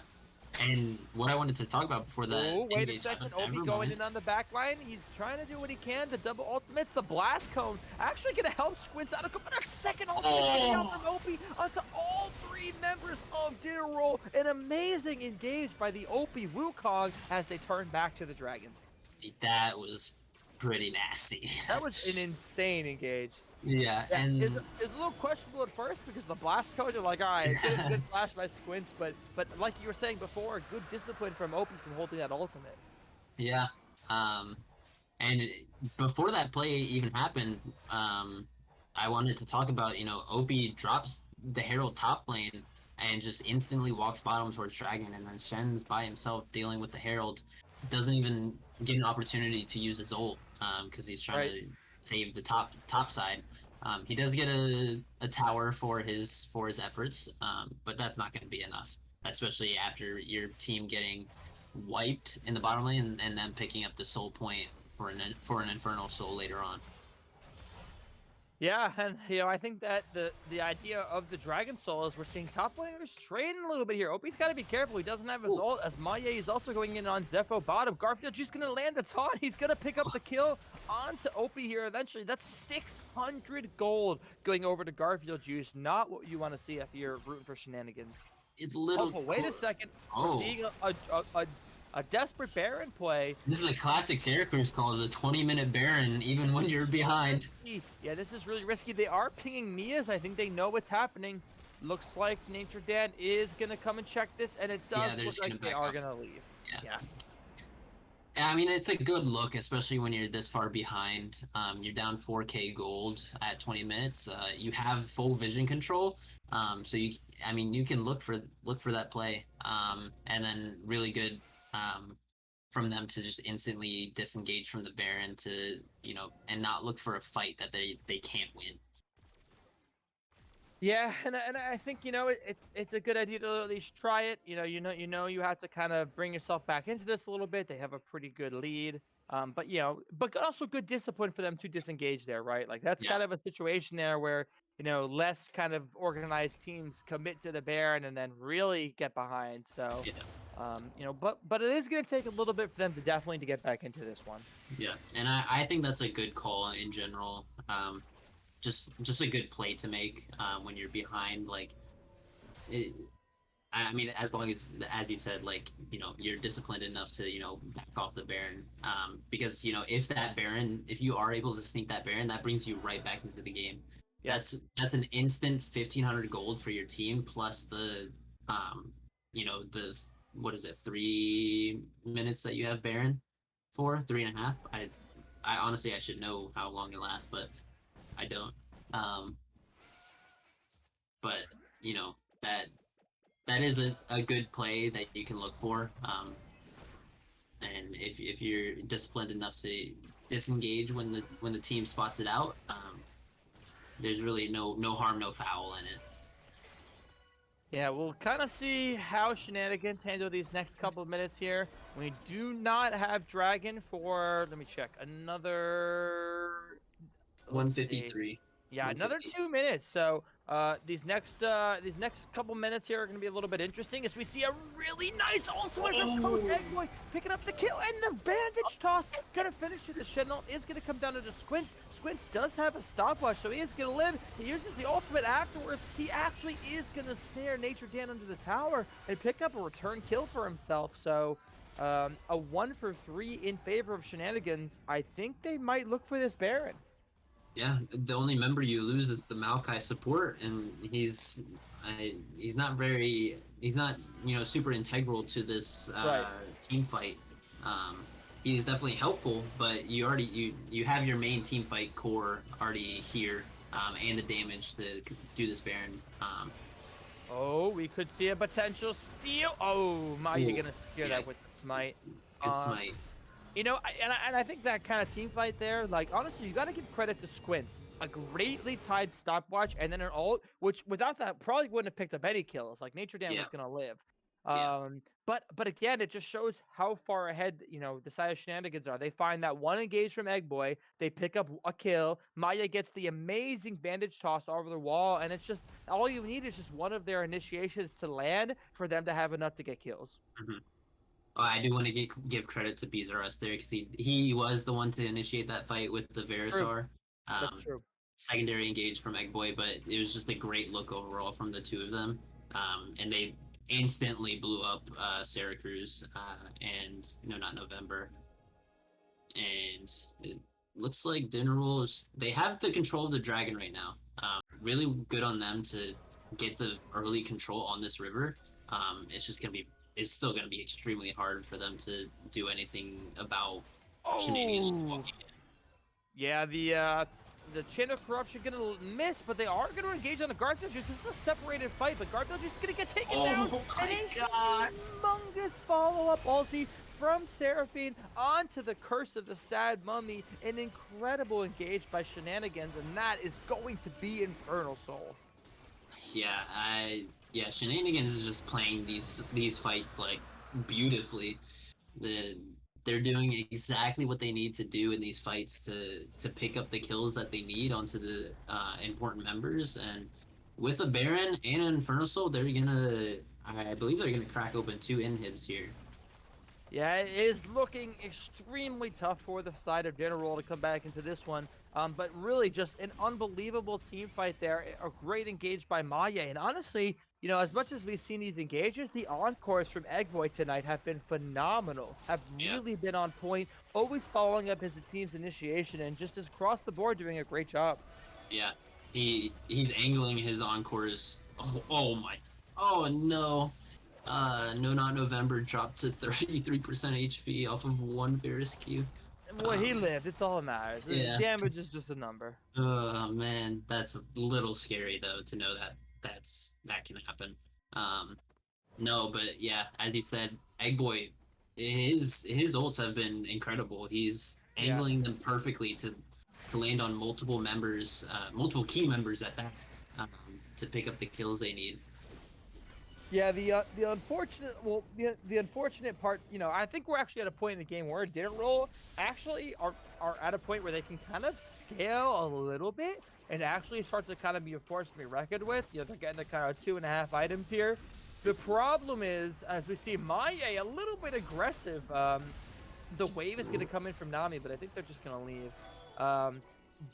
And what I wanted to talk about before that. Oh, wait a second. Opie going in on the back line. He's trying to do what he can. The double ultimates, the blast cone, actually going to help Squints out. But a second ultimate down from Opie onto all 3 members of Dinner Roll. An amazing engage by the Opie Wukong as they turn back to the dragon. That was pretty nasty. That was an insane engage. Yeah, and it's a little questionable at first because the blast code, you're like, all right, good flash by Squints, but like you were saying before, good discipline from Opie from holding that ultimate. Yeah, and before that play even happened, I wanted to talk about, Opie drops the Herald top lane and just instantly walks bottom towards Dragon, and then Shen's by himself dealing with the Herald, doesn't even get an opportunity to use his ult because he's trying to save the top side. He does get a tower for his efforts, but that's not going to be enough, especially after your team getting wiped in the bottom lane and then picking up the soul point for an Infernal Soul later on. Yeah, and I think that the idea of the Dragon Soul is we're seeing top laners trading a little bit here. Opie's got to be careful. He doesn't have his ult, as Maye is also going in on Zepho bottom. Garfield just going to land the taunt. He's going to pick up the kill onto Opie here eventually. That's 600 gold going over to Garfield Juice. Not what you want to see if you're rooting for shenanigans. It's little. Oh, wait a second. We're seeing a desperate Baron play. This is a classic Syracuse call, the 20-minute Baron, even when you're behind. Yeah, this is really risky. They are pinging Mia's. I think they know what's happening. Looks like Nature Dan is going to come and check this, and it does look like they are going to leave. Yeah. I mean, it's a good look, especially when you're this far behind. You're down 4K gold at 20 minutes. You have full vision control, so you can look for that play, and then really good from them to just instantly disengage from the Baron to and not look for a fight that they can't win. Yeah, and I think it's a good idea to at least try it. You have to kind of bring yourself back into this a little bit. They have a pretty good lead, but also good discipline for them to disengage there, right? Like that's kind of a situation there where less kind of organized teams commit to the Baron and then really get behind. So. Yeah. But it is going to take a little bit for them to definitely get back into this one. Yeah, and I think that's a good call in general. Just a good play to make when you're behind. Like, as long as you said, like you're disciplined enough to back off the Baron. Because if you are able to sneak that Baron, that brings you right back into the game. Yes. That's an instant 1,500 gold for your team plus the what is it, 3 minutes that you have Baron for? 3.5? I honestly, I should know how long it lasts, but I don't. But that is a good play that you can look for. And if you're disciplined enough to disengage when the team spots it out, there's really no harm, no foul in it. Yeah, we'll kind of see how shenanigans handle these next couple of minutes here. We do not have Dragon for, let me check, another 153. Yeah, another 2 minutes. So these next couple minutes here are going to be a little bit interesting as we see a really nice ultimate from Coach Eggboy picking up the kill, and the bandage toss going to finish it. The Shenandoah is going to come down to the Squints. Squints does have a stopwatch, so he is going to live. He uses the ultimate afterwards. He actually is going to snare Nature Dan under the tower and pick up a return kill for himself. So a 1 for 3 in favor of shenanigans. I think they might look for this Baron. Yeah, the only member you lose is the PMALCS support, and he's not super integral to this team fight. He's definitely helpful, but you have your main team fight core already here, and the damage to do this Baron. Oh, we could see a potential steal. Oh, Maya gonna steal that with the smite. Good smite. And I think that kind of team fight there, like, honestly, you got to give credit to Squints. A greatly timed stopwatch and then an ult, which without that probably wouldn't have picked up any kills. Like, Nature Dan was going to live. But again, it just shows how far ahead, the side of shenanigans are. They find that one engage from Eggboy. They pick up a kill. Maya gets the amazing bandage toss over the wall. And it's just, all you need is just one of their initiations to land for them to have enough to get kills. Mm-hmm. I do want to give credit to BZRS there because he was the one to initiate that fight with the Verisar. That's true. Secondary engage from Eggboy, but it was just a great look overall from the two of them. And they instantly blew up Syracuse and not November. And it looks like Dinner Rules, they have the control of the Dragon right now. Really good on them to get the early control on this river. It's still going to be extremely hard for them to do anything about shenanigans walking in. Yeah, the Chain of Corruption gonna miss, but they are gonna engage on the Garfield Juice. This is a separated fight, but Garfield Juice is gonna get taken down. Oh And my a god! humongous follow-up ulti from Seraphine onto the Curse of the Sad Mummy. An incredible engage by Shenanigans, and that is going to be Infernal Soul. Yeah, Shenanigans is just playing these fights like beautifully. They're doing exactly what they need to do in these fights to pick up the kills that they need onto the important members. And with a Baron and an Inferno Soul, I believe they're gonna crack open 2 inhibs here. Yeah, it is looking extremely tough for the side of General to come back into this one. But really just an unbelievable team fight there. A great engage by Maya. And honestly, you know, as much as we've seen these engages, the encores from Eggboy tonight have been phenomenal. Have Yeah, really been on point, always following up his team's initiation and just across the board doing a great job. yeah. He's angling his encores. Oh my. Oh no. No, not November dropped to 33% HP off of 1 Varus Q. Well, he lived. It's all that matters. The Yeah. damage is just a number. Oh man, that's a little scary though to know that can happen. Um, no, but yeah, as you said, Eggboy, his ults have been incredible. He's Yes. angling them perfectly to land on multiple members, multiple key members at that, to pick up the kills they need. Yeah, the unfortunate the unfortunate part, you know, I think we're actually at a point in the game where Didn't Roll actually are at a point where they can kind of scale a little bit and actually start to kind of be a force to be reckoned with. You know, they're getting the kind of 2.5 items here. The problem is, as we see Maya a little bit aggressive, the wave is going to come in from Nami, but I think they're just going to leave. Um,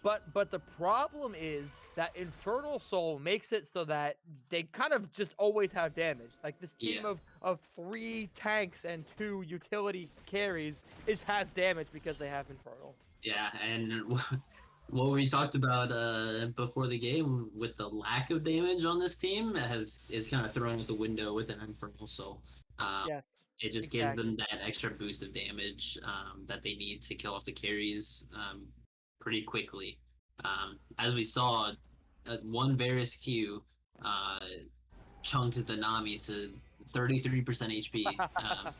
but the problem is that Infernal Soul makes it so that they kind of just always have damage. Like this team Yeah, of 3 tanks and 2 utility carries has damage because they have Infernal. yeah, and what we talked about before the game with the lack of damage on this team is kind of thrown out the window with an Infernal Soul. Um, Yes, it just gives exactly. them that extra boost of damage that they need to kill off the carries pretty quickly. As we saw, 1 Varus Q uh, chunked the Nami to 33% HP.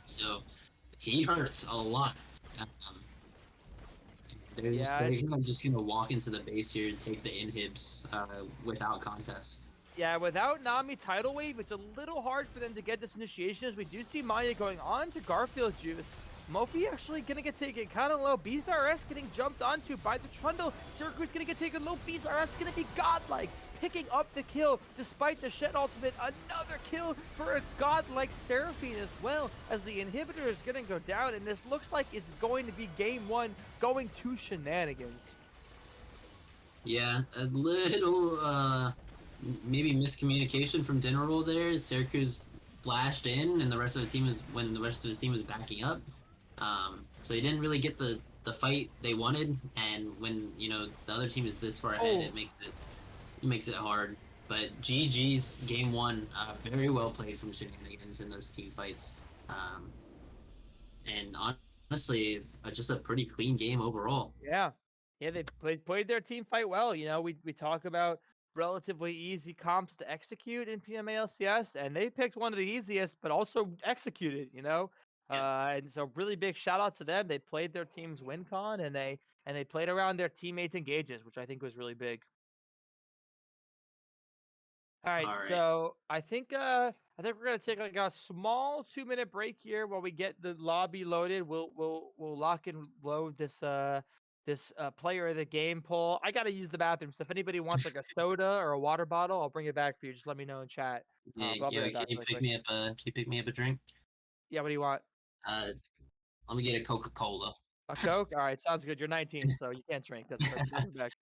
So he hurts a lot. Um, Yeah, they're kind of just gonna walk into the base here and take the inhibs without contest. yeah, without Nami Tidal Wave, it's a little hard for them to get this initiation, as we do see Maya going on to Garfield Juice. Mofi actually gonna get taken kind of low. BZRS getting jumped onto by the Trundle. Syracuse gonna get taken low. BZRS gonna be godlike, picking up the kill despite the Shed ultimate. Another kill for a godlike Seraphine as well, as the inhibitor is gonna go down, and this looks like it's going to be game 1 going to Shenanigans. Yeah, a little maybe miscommunication from General there. Syracuse flashed in, and the rest of the team was when the rest of his team was backing up. So he didn't really get the fight they wanted, and when the other team is this far ahead, Oh, it makes it hard. But GG's game 1, very well played from Shenanigans in those team fights, and honestly, just a pretty clean game overall. yeah. Yeah, they played their team fight well. You know, we talk about relatively easy comps to execute in PMALCS, and they picked one of the easiest, but also executed, you know? Yeah. And so really big shout out to them. They played their team's win con, and they played around their teammates' engages, which I think was really big. All right, All right. so I think we're gonna take like a small 2-minute break here while we get the lobby loaded. We'll lock and load this player of the game poll. I gotta use the bathroom, so if anybody wants like a soda or a water bottle, I'll bring it back for you. Just let me know in chat. Yeah, But I'll be yo, right can back you really pick quick. me up a drink? Yeah, what do you want? Uh, Let me get a Coca-Cola. A Coke? All right, sounds good. You're 19, so you can't drink. That's we'll be back.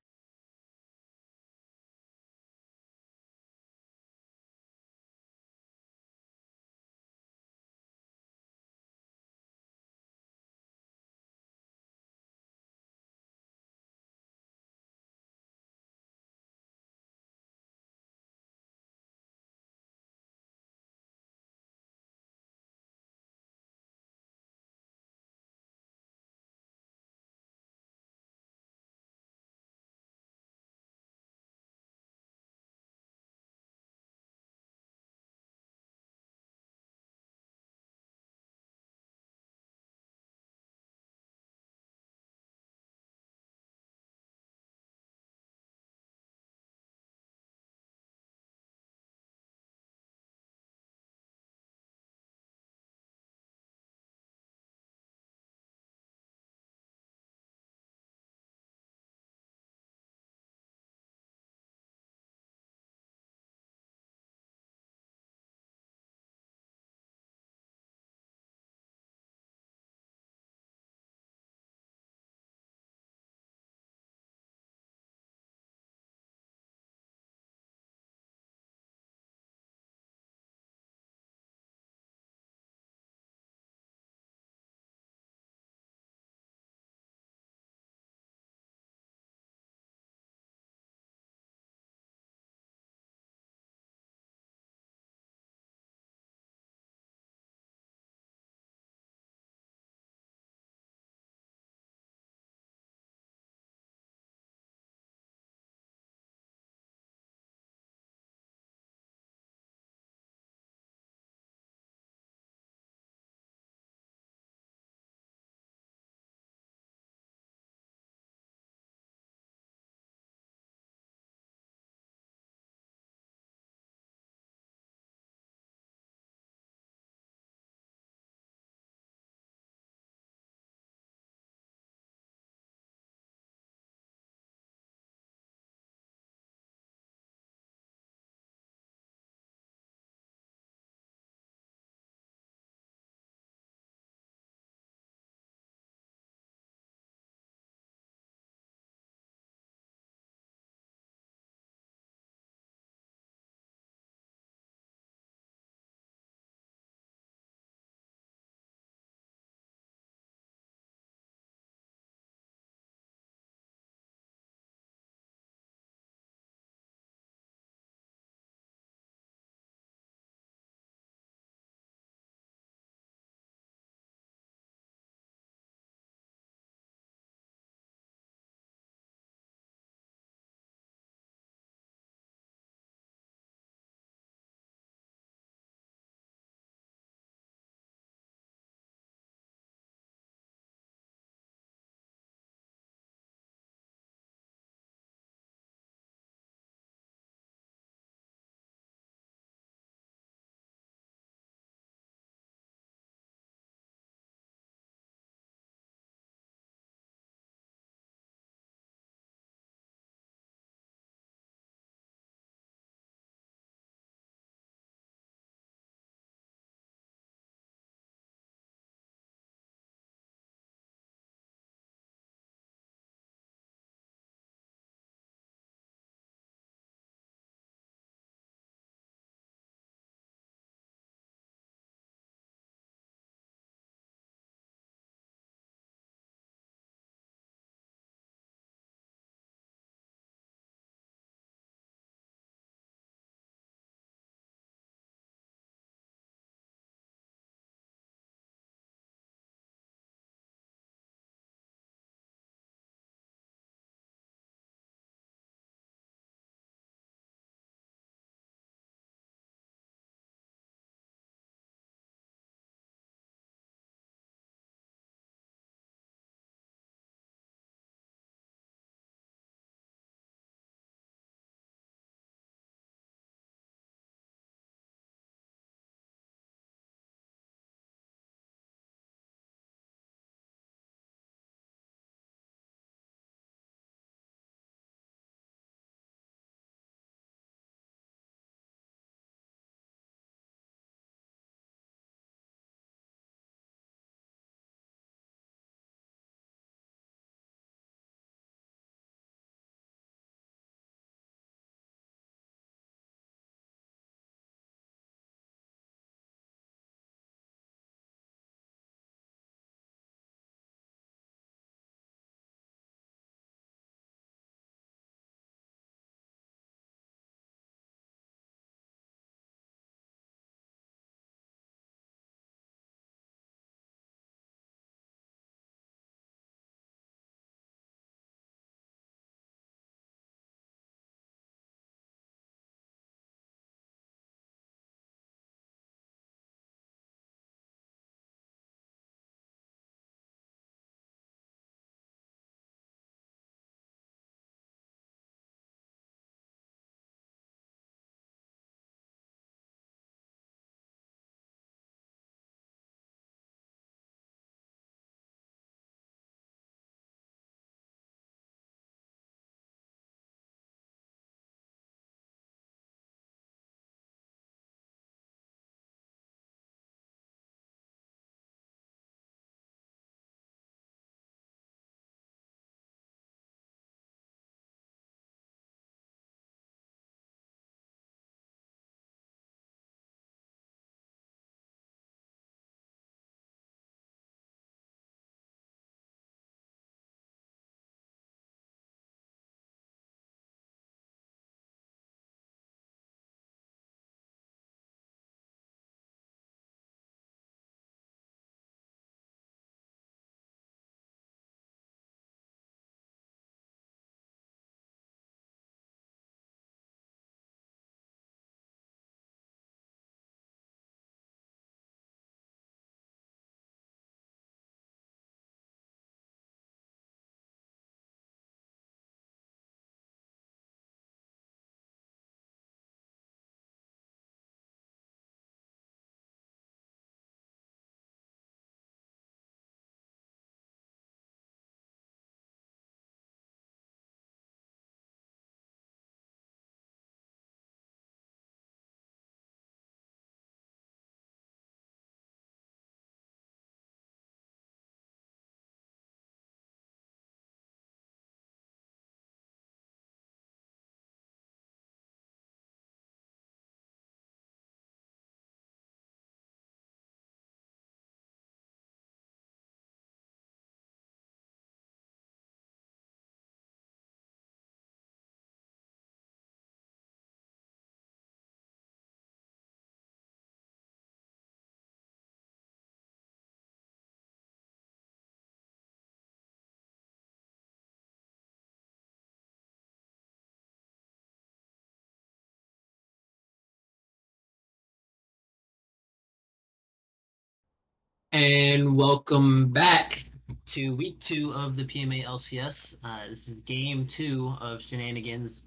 And welcome back to week 2 of the PMALCS. This is game 2 of Shenanigans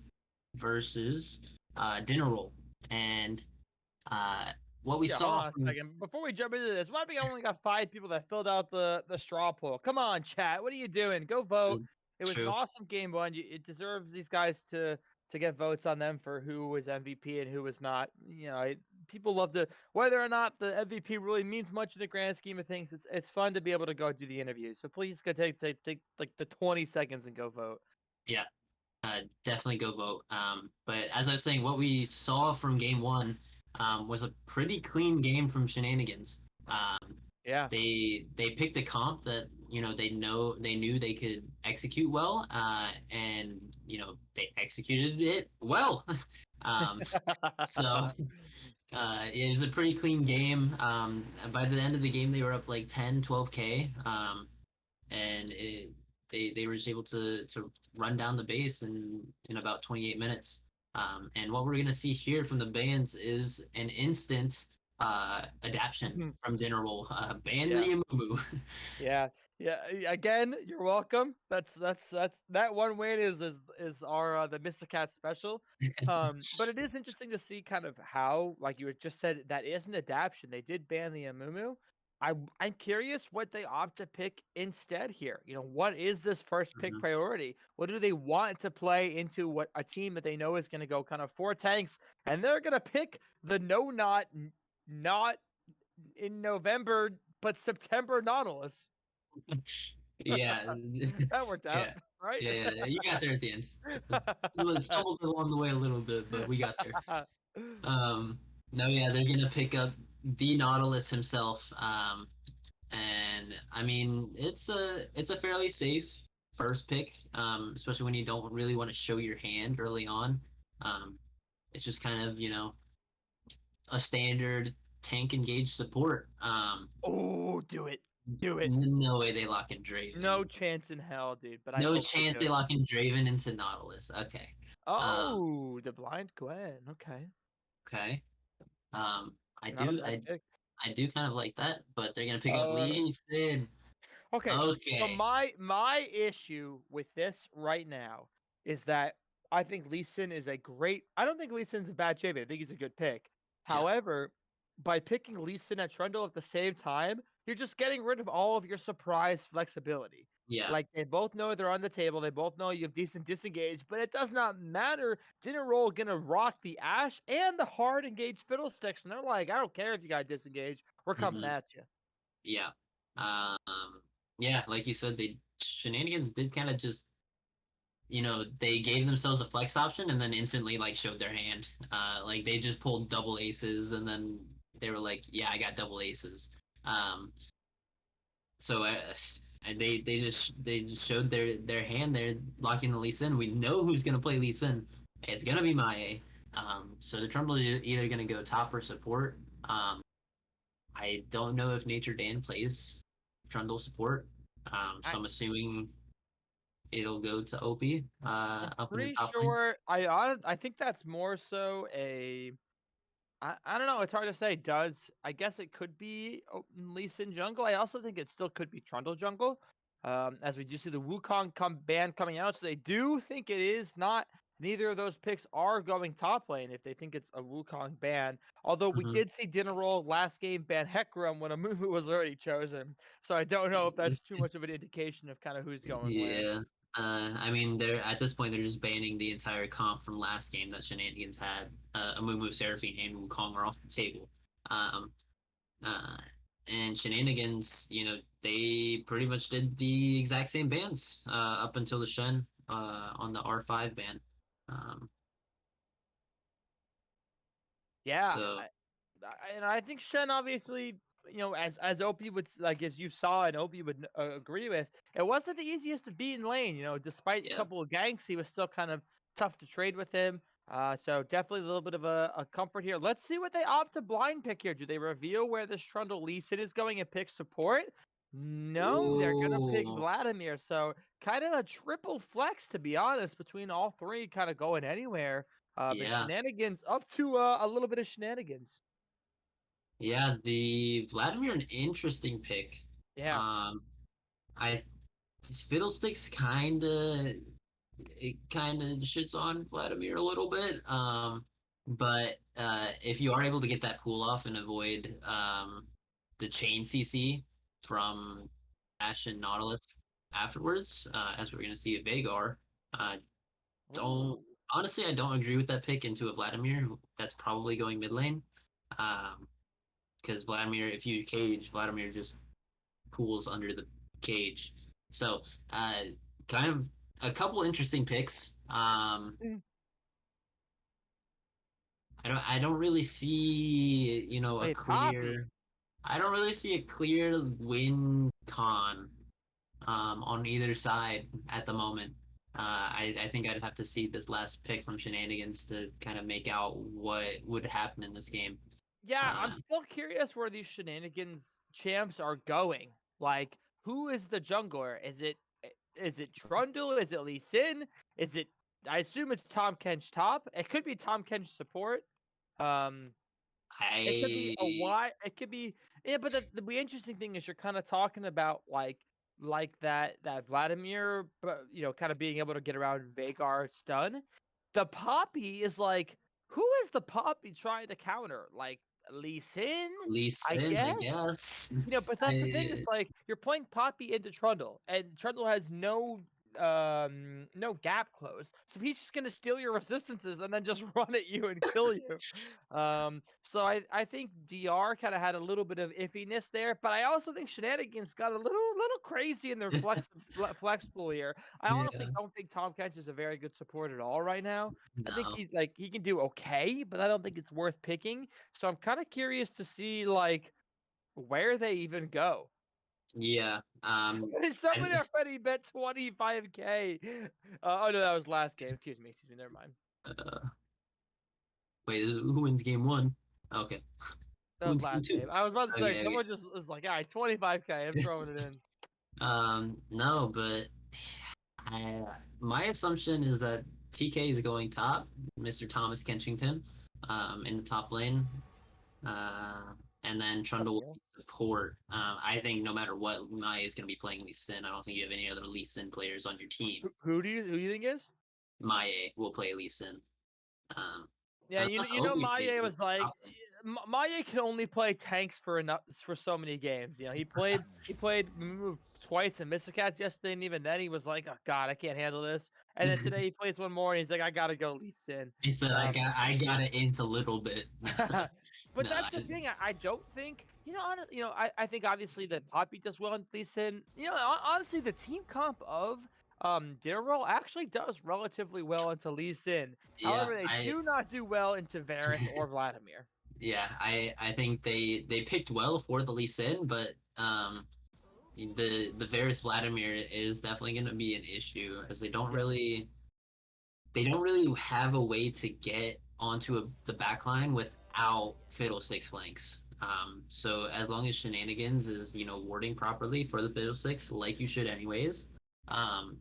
versus Dinner Roll. And uh, what we Yeah, hold saw on a from second. Before we jump into this, why do we only got 5 people that filled out the straw poll? Come on, chat. What are you doing? Go vote. It was an True, awesome game one. It deserves these guys to get votes on them for who was MVP and who was not. People love to whether or not the MVP really means much in the grand scheme of things. It's fun to be able to go do the interview. So please go take like the 20 seconds and go vote. yeah, definitely go vote. But as I was saying, what we saw from game 1 was a pretty clean game from Shenanigans. Yeah. They picked a comp that they knew they could execute well, and they executed it well. um, so it was a pretty clean game. By the end of the game, they were up like 10, 12K, and they were just able to run down the base in about 28 minutes. And what we're gonna see here from the bands is an instant adaption from Dinner Roll. Ban Yeah. the Amumu. Yeah, yeah. Again, you're welcome. That's that one win is our the Mr. Cat special. But it is interesting to see kind of how, like you had just said, that is an adaptation. They did ban the Amumu. I'm curious what they opt to pick instead here. What is this first pick Mhm. priority? What do they want to play into what a team that they know is going to go kind of 4 tanks, and they're going to pick the not in November but September Nautilus. Yeah, That worked out, yeah, right? yeah. You got there at the end. Stumbled along the way a little bit, but we got there. Um, no, yeah, they're gonna pick up the Nautilus himself. And I mean, it's a fairly safe first pick, especially when you don't really want to show your hand early on. Um, it's just kind of a standard tank engaged support. Oh, do it. Do it. No way they lock in No Draven. chance in hell, dude, but I No hope they chance do. they lock in Draven into Nautilus. Okay. Um, Oh, the blind Gwen. Okay. okay. Um, I Not a do bad I pick. I do kind of like that, but they're gonna pick up Uh Lee Sin. Okay, so Okay. my issue with this right now is that I think Lee Sin is a great. I don't think Lee Sin's a bad champion. I think he's a good pick. Yeah. However, by picking Lee Sin at Trundle at the same time, you're just getting rid of all of your surprise flexibility. Yeah. Like they both know they're on the table. They both know you have decent disengage, but it does not matter. Dinner Roll gonna rock the Ash and the hard engaged Fiddlesticks, and they're like, I don't care if you got disengaged. We're coming hmm at you. Yeah. Um, yeah, like you said, they Shenanigans did kind of just they gave themselves a flex option and then instantly like showed their hand. Like they just pulled double aces and then they were like, yeah, I got double aces. Um, so and they just showed their hand. They're locking the Lee Sin. We know who's gonna play Lee Sin. It's gonna be Maya. So the Trundle is either gonna go top or support. I don't know if Nature Dan plays Trundle support. So I'm assuming it'll go to OP I'm up in the pretty top lane. sure. I think that's more so a. I don't know. It's hard to say. I guess it could be Lee Sin jungle. I also think it still could be Trundle jungle. As we do see the Wukong band coming out, so they do think it is not. Neither of those picks are going top lane if they think it's a Wukong ban. Although we Mhm. did see Dinner Roll last game ban Hecarim when a Mumu was already chosen. So I don't know if that's too much of an indication of kind of who's going where. Yeah. I mean, they're at this point they're just banning the entire comp from last game that Shenanigans had. Amumu, Seraphine, and Wukong are off the table. Um, uh, and Shenanigans, they pretty much did the exact same bans up until the Shen on the R5 ban. Um, Yeah, so and I think Shen obviously, as OP would like as you saw and OP would agree with, it wasn't the easiest to beat in lane. Despite a yeah. couple of ganks, he was still kind of tough to trade with him. So definitely a little bit of a comfort here. Let's see what they opt to blind pick here. Do they reveal where this Trundle Lee Sin is going and pick support? No, they're gonna pick Ooh, Vladimir. So kind of a triple flex to be honest between all three, kind of going anywhere. And yeah. Shenanigans up to a little bit of Shenanigans. Yeah, the Vladimir an interesting pick. Yeah. Um, I Fiddlesticks kind of shits on Vladimir a little bit. But if you are able to get that pull off and avoid the chain CC from Ash and Nautilus afterwards, as we're gonna see at Vagar, uh, don't Ooh. honestly I don't agree with that pick into a Vladimir. That's probably going mid lane. Um, because Vladimir, if you cage, Vladimir just pools under the cage. So, uh, kind of a couple interesting picks. Mm. I don't really see, a Wait, Poppy. clear. I don't really see a clear win con on either side at the moment. I think I'd have to see this last pick from Shenanigans to kind of make out what would happen in this game. Yeah, I'm Uh, still curious where these shenanigans champs are going. Like, who is the jungler? Is it Trundle? Is it Lee Sin? Is it? I assume it's Tom Kench top. It could be Tom Kench support. Um, it could be a I why. It could be yeah. But the interesting thing is you're kind of talking about like that Vladimir, but kind of being able to get around Vagar stun. The Poppy is like, who is the Poppy trying to counter? Like Lee Sin, Lee I Sin, I guess. guess. But that's the thing is I like you're playing Poppy into Trundle, and Trundle has no gap close. So he's just gonna steal your resistances and then just run at you and kill you. So I think DR kind of had a little bit of iffiness there, but I also think Shenanigans got a little crazy in their flexible here. I honestly yeah, don't think Tom Kench is a very good support at all right now. I think no. he's like he can do okay, but I don't think it's worth picking. So I'm kind of curious to see like where they even go. Yeah. I, Somebody already bet 25K. Oh no, that was last game. Excuse me. Never mind. uh, wait, who wins game one? Okay. That Who was wins game last game. two? I was about to say Okay, okay. someone just was like, "All right, 25K. I'm throwing it in." No, but I, my assumption is that TK is going top, Mr. Thomas Kenchington, in the top lane. Uh, and then That's Trundle will real. be support. I think no matter what, Maya is going to be playing Lee Sin. I don't think you have any other Lee Sin players on your team. Who do you think is? Maya will play Lee Sin. Um, Yeah, unless Obi plays Maye him at was the like top lane. Maye can only play tanks for so many games. He played move twice in Mysticats yesterday, and even then he was like, "Oh God, I can't handle this." And then today he plays one more, and he's like, "I gotta go Lee Sin." He said, Um, I got it into a little bit." but No, that's the thing. I don't think I think obviously that Poppy does well in Lee Sin. Honestly, the team comp of Dinnerroll actually does relatively well into Lee Sin. yeah, However, they do not do well into Varus or Vladimir. yeah, I think they picked well for the Lee Sin, but the Varys Vladimir is definitely going to be an issue as Yeah. they don't really have a way to get onto the back line without Fiddlesticks flanks. So as long as Shenanigans is warding properly for the Fiddlesticks, like you should anyways, um,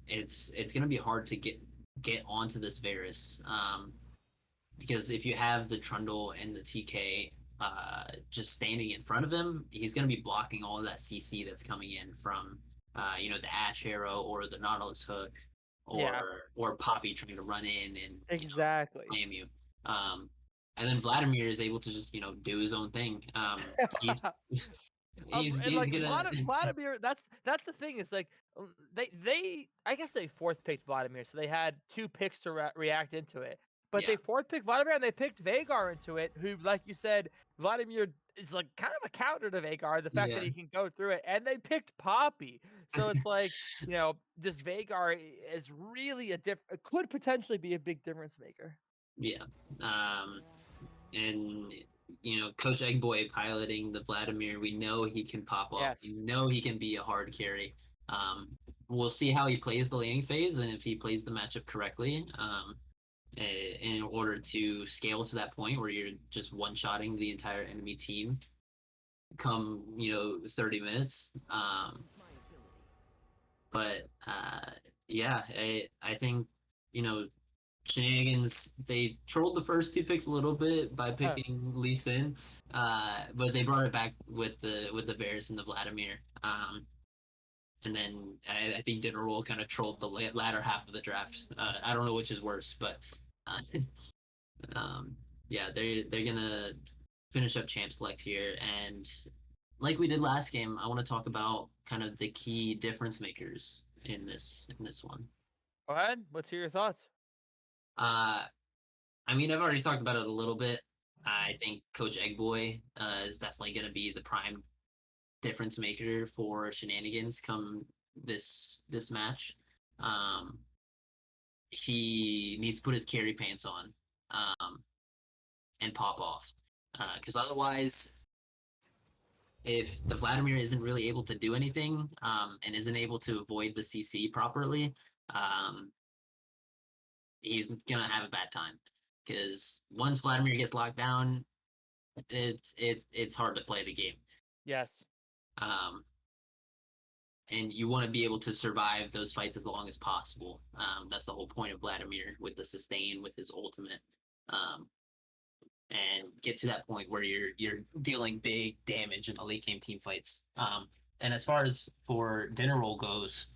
it's gonna be hard to get onto this Varus. Because if you have the Trundle and the TK just standing in front of him, he's going to be blocking all of that CC that's coming in from the Ash Arrow or the Nautilus Hook Yeah. or Poppy trying to run in and Exactly. slam you. Um, and then Vladimir is able to just do his own thing. He's And he's like gonna Vladimir, that's the thing. Is like they I guess they fourth picked Vladimir, so they had two picks to react into it. But yeah they fourth picked Vladimir and they picked Vagar into it, who, like you said, Vladimir is like kind of a counter to Vagar, the fact that yeah he can go through it. And they picked Poppy, so it's like this Vagar is really could potentially be a big difference maker. yeah. Um, and Coach Eggboy piloting the Vladimir, we know he can pop off. We Yes. know he can be a hard carry. We'll see how he plays the laning phase and if he plays the matchup correctly. In order to scale to that point where you're just one-shotting the entire enemy team come 30 minutes. But yeah, I think you know Shenanigans, they trolled the first 2 picks a little bit by picking Lee Sin, but they brought it back with the Varys and the Vladimir. And then I think Dinner Roll kind of trolled the latter half of the draft. I don't know which is worse, but uh, yeah, they're gonna finish up champ select here, and like we did last game, I want to talk about kind of the key difference makers in this one. Go ahead. Let's hear your thoughts. Uh, I mean, I've already talked about it a little bit. I think Coach Eggboy is definitely going to be the prime difference maker for Shenanigans come this match. Um, he needs to put his carry pants on and pop off, because otherwise, if the Vladimir isn't really able to do anything and isn't able to avoid the CC properly, um, he's gonna have a bad time. Because once Vladimir gets locked down, it's hard to play the game. Yes. Um, and you want to be able to survive those fights as long as possible. That's the whole point of Vladimir with the sustain, with his ultimate, and get to that point where you're dealing big damage in the late game team fights. And as far as for Dinner Roll goes,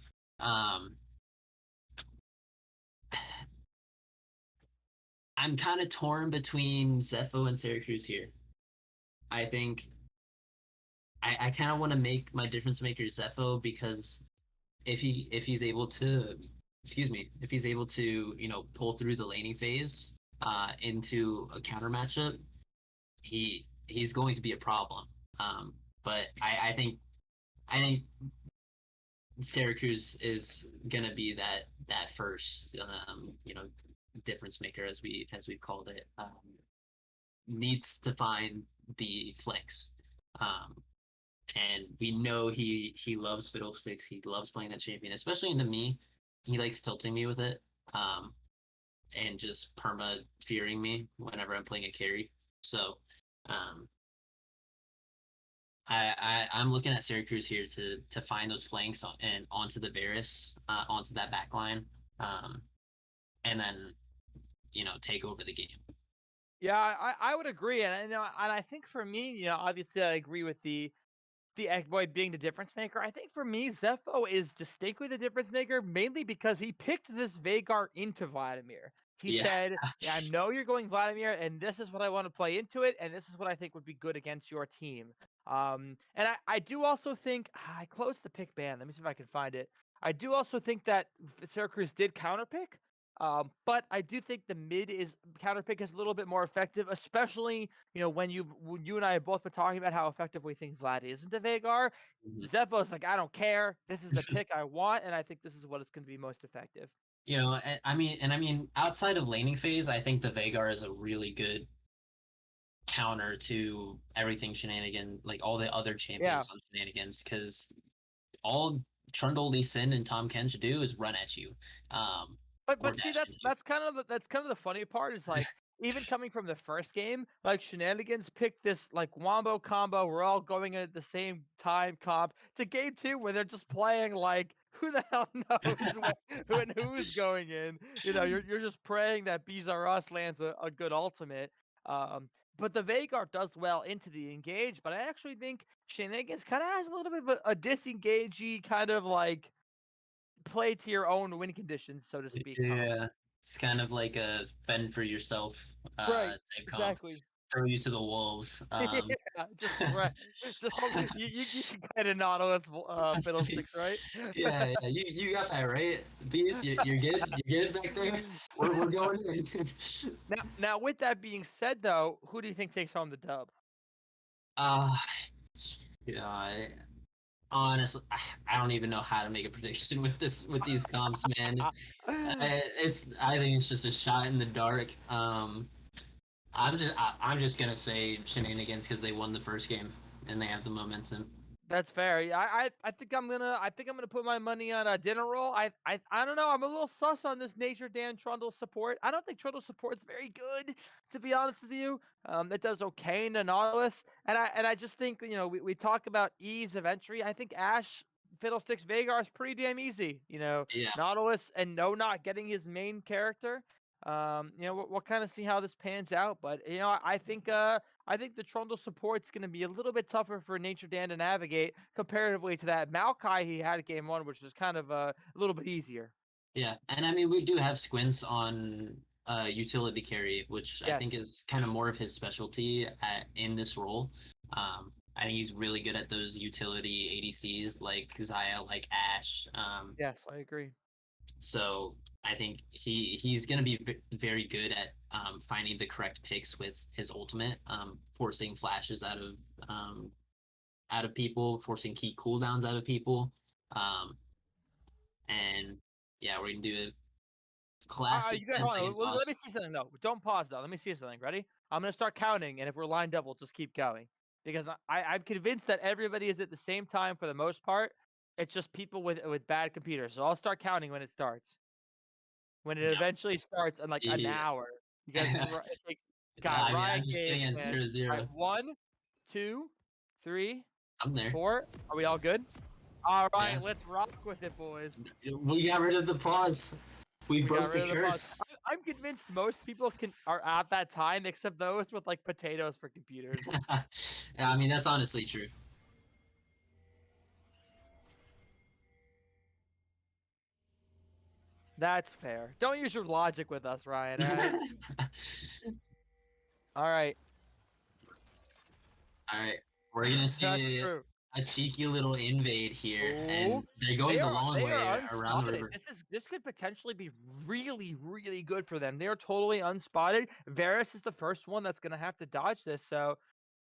I'm kind of torn between Zepho and Syracuse here. I think I kind of want to make my difference maker Zepho because if he's able to, if he's able to pull through the laning phase into a counter matchup, he's going to be a problem. But I think Syracuse is gonna be that first difference maker as we've called it. Needs to find the flanks. And we know he loves fiddlesticks. He loves playing that champion, especially into me. He likes tilting me with it, and just perma fearing me whenever I'm playing a carry. So, I'm looking at Syracuse here to find those flanks and onto the Varys, onto that back line, and then take over the game. Yeah, I would agree, and I think for me, obviously I agree with the Eggboy being the difference maker. I think for me, Zepho is distinctly the difference maker, mainly because he picked this Vhagar into Vladimir. He Yeah. said, yeah, I know you're going Vladimir, and this is what I want to play into it, and this is what I think would be good against your team. And I do also think, I closed the pick ban. Let me see if I can find it. I do also think that Syracuse did counterpick. But I do think the mid is counterpick is a little bit more effective, especially when you and I have both been talking about how effective we think Vlad is into Vhagar. Mhm. Zepho's like, I don't care. This is the pick I want, and I think this is what it's going to be most effective. I mean, outside of laning phase, I think the Vhagar is a really good counter to everything Shenanigan, like all the other champions on Shenanigans, because all Trundle, Lee Sin, and Tom Ken should do is run at you. But see, that's kind of the funny part is like even coming from the first game, like Shenanigans picked this like wombo combo. We're all going in at the same time comp to game 2 where they're just playing like who the hell knows who's going in. You're just praying that Bees R Us lands a good ultimate. But the Vhagar does well into the engage, but I actually think Shenanigans kind of has a little bit of a disengagey kind of like play to your own win conditions, so to speak. Yeah, it's kind of like a fend for yourself Right. type comp. Exactly. Throw you to the wolves. Yeah, just right. Just hold, you can kind of Nautilus fiddlesticks, right? Yeah, you got that right. Beast, you're good. You're good back there. We're going in. Now, with that being said, though, who do you think takes home the dub? uh, yeah, honestly, I don't even know how to make a prediction with these comps, man. I think it's just a shot in the dark. I'm just gonna say Shenanigans because they won the first game and they have the momentum. That's fair. Yeah, I think I'm gonna put my money on a dinner roll. I don't know. I'm a little sus on this Nature Dan Trundle support. I don't think Trundle support is very good, to be honest with you. It does okay in the Nautilus, and I just think we talk about ease of entry. I think Ash Fiddlesticks Vhagar is pretty damn easy. Yeah. Nautilus and no not getting his main character. We'll kind of see how this pans out. But I think the Trundle support's going to be a little bit tougher for Nature Dan to navigate comparatively to that Maokai he had at game one, which was kind of a little bit easier. Yeah, and I mean we do have Squints on utility carry, which I think Yes. is kind of more of his specialty in this role. I think he's really good at those utility ADCs like Xayah, like Ashe. Yes, I agree. So I think he's going to be very good at finding the correct picks with his ultimate, forcing flashes out of people, forcing key cooldowns out of people, and yeah, we're gonna do a classic You guys, 10 hold on. second Let me toss. see something though. Don't pause though. Let me see something. Ready? I'm gonna start counting, and if we're lined up, we'll just keep going. Because I'm convinced that everybody is at the same time for the most part. It's just people with bad computers. So I'll start counting when it starts. When it Yeah, eventually starts in like an yeah. hour. Because it takes, God, I mean, Ryan I'm just Gage, sitting at man. zero All right, zero. 1, 2, 3, I'm there. 4. Are we all good? All Yeah, right, let's rock with it, boys. we got rid of the pause. We We got broke the rid of the pause. curse. I'm convinced most people are at that time, except those with like potatoes for computers. Yeah, I mean, that's honestly true. That's fair. Don't use your logic with us, Ryan. All right. All right. All right, we're gonna That's see true. a cheeky little invade here, Oh, and they're going the long they way are around the unspotted. river. This could potentially be really, really good for them. They are totally unspotted. Varus is the first one that's gonna have to dodge this. So,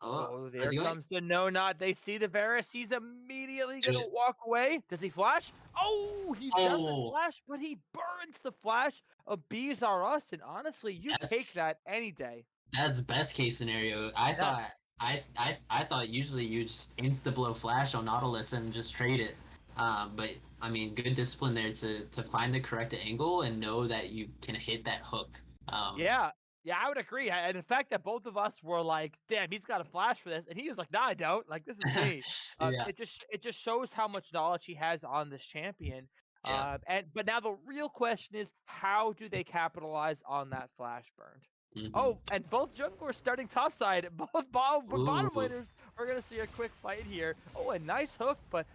Oh, oh, are there they going? comes the no not. They see the Varus. He's immediately Do gonna it. walk away. Does he flash? Oh, he doesn't Oh, flash, but he burns the flash of Bees Are Us. And honestly, you take that's that any day. that's best case scenario. I Yes. thought I thought usually you just insta blow flash on Nautilus and just trade it. But I mean, good discipline there to find the correct angle and know that you can hit that hook. Um, Yeah. Yeah, I would agree. And the fact that both of us were like, "Damn, he's got a flash for this," and he was like, "No, I don't. Like, this is me." yeah, It just shows how much knowledge he has on this champion. yeah. But now the real question is, how do they capitalize on that flash burn? Hmm. Oh, and both junglers starting topside. Both bottom Ooh, laners are gonna see a quick fight here. Oh, a nice hook, but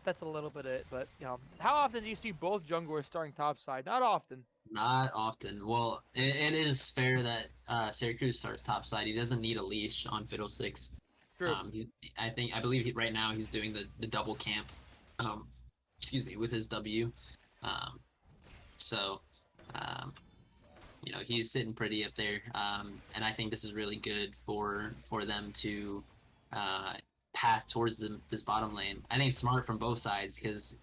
that's a little bit it. But how often do you see both junglers starting topside? Not often. not often. Well, it is fair that Syracuse starts topside. He doesn't need a leash on Fiddlesticks. True. He's I believe right now he's doing the double camp. Um, excuse me, with his W. Um, so, um, he's sitting pretty up there, and I think this is really good for them to uh, path towards this bottom lane. I think it's smart from both sides because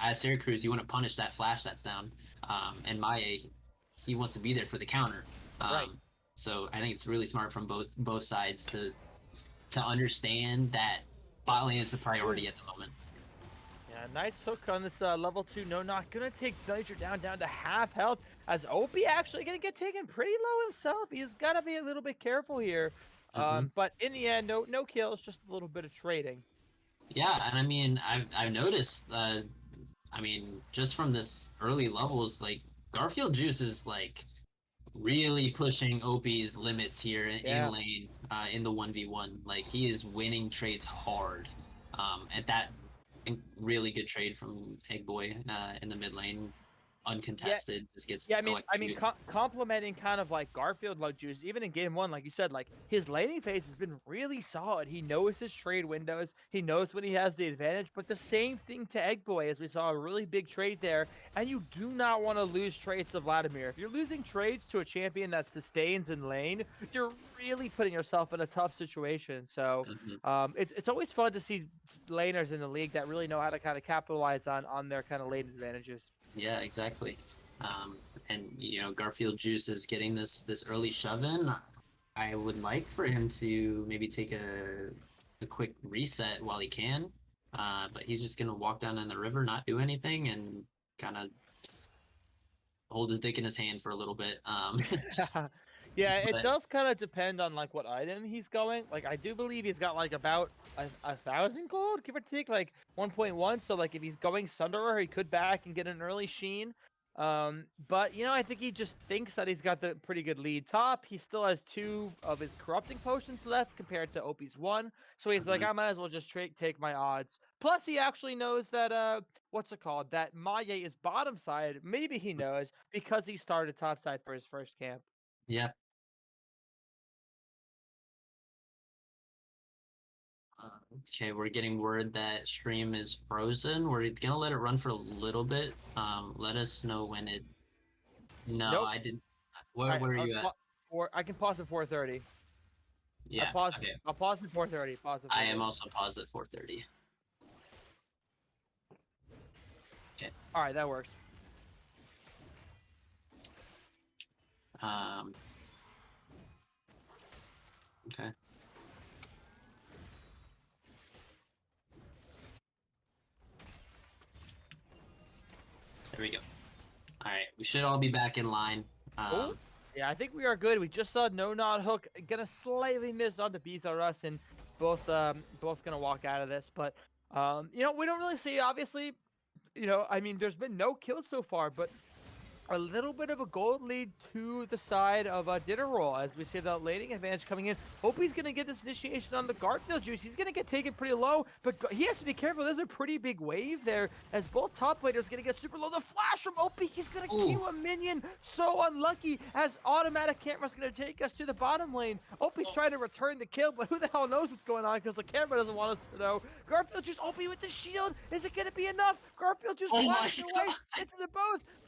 as Syracuse, you want to punish that flash that's down, and Maya, he wants to be there for the counter. Right. So I think it's really smart from both sides to understand that bot lane is the priority at the moment. Yeah, nice hook on this level 2 no knock. Gonna take Niger down to half health as Opie actually gonna get taken pretty low himself. He's gotta be a little bit careful here. Hmm. But in the end, no kills, just a little bit of trading. Yeah, and I mean, I've noticed. I mean, just from this early levels, like Garfield Juice is like really pushing Opie's limits here in Yeah. lane, in the 1v1. Like he is winning trades hard. At that really good trade from Egg Boy in the mid lane, Yeah, uncontested. This gets Yeah, electrocuted. complimenting kind of like Garfield low juice, even in game one, like you said, like his laning phase has been really solid. He knows his trade windows, he knows when he has the advantage. But the same thing to Egg Boy, as we saw a really big trade there. And you do not want to lose trades to Vladimir. If you're losing trades to a champion that sustains in lane, you're really putting yourself in a tough situation. So Hmm. it's always fun to see laners in the league that really know how to kind of capitalize on their kind of lane advantages. Yeah, exactly. Um, and Garfield Juice is getting this early shove in. I would like for him to maybe take a quick reset while he can, but he's just gonna walk down in the river, not do anything, and kind of hold his dick in his hand for a little bit. Yeah, it But does kind of depend on like what item he's going. Like I do believe he's got like about a thousand gold, give or take, like 1.1. So like if he's going Sunderer, he could back and get an early Sheen. But I think he just thinks that he's got the pretty good lead top. He still has 2 of his corrupting potions left compared to OP's 1. So he's like, Mhm. I might as well just take my odds. Plus, he actually knows that what's it called? That Maye is bottom side. Maybe he knows because he started top side for his first camp. Yeah. Okay, we're getting word that stream is frozen. We're gonna let it run for a little bit. Let us know when it. No, Nope. I didn't. Where are you at? I can pause at 4:30. Yeah. Okay. I'll pause at 4:30. Pause at I am 4:30. also paused at 4:30. Okay. All right, that works. Um. Okay. There we go. All right, we should all be back in line. Oh, yeah, I think we are good. We just saw No Nod Hook gonna slightly miss onto Bees R Us, and both gonna walk out of this. But we don't really see, obviously, I mean, there's been no kills so far, but a little bit of a gold lead to the side of Dinner Roll as we see that laning advantage coming in. Hope he's going to get this initiation on the Garfield juice. He's going to get taken pretty low, but he has to be careful. There's a pretty big wave there as both top players going to get super low. The flash from OP, he's going to kill a minion. So unlucky as automatic camera's going to take us to the bottom lane. OP's trying to return the kill, but who the hell knows what's going on because the camera doesn't want us to know. Garfield juice, OP with the shield. Is it going to be enough? Garfield juice flashing away into the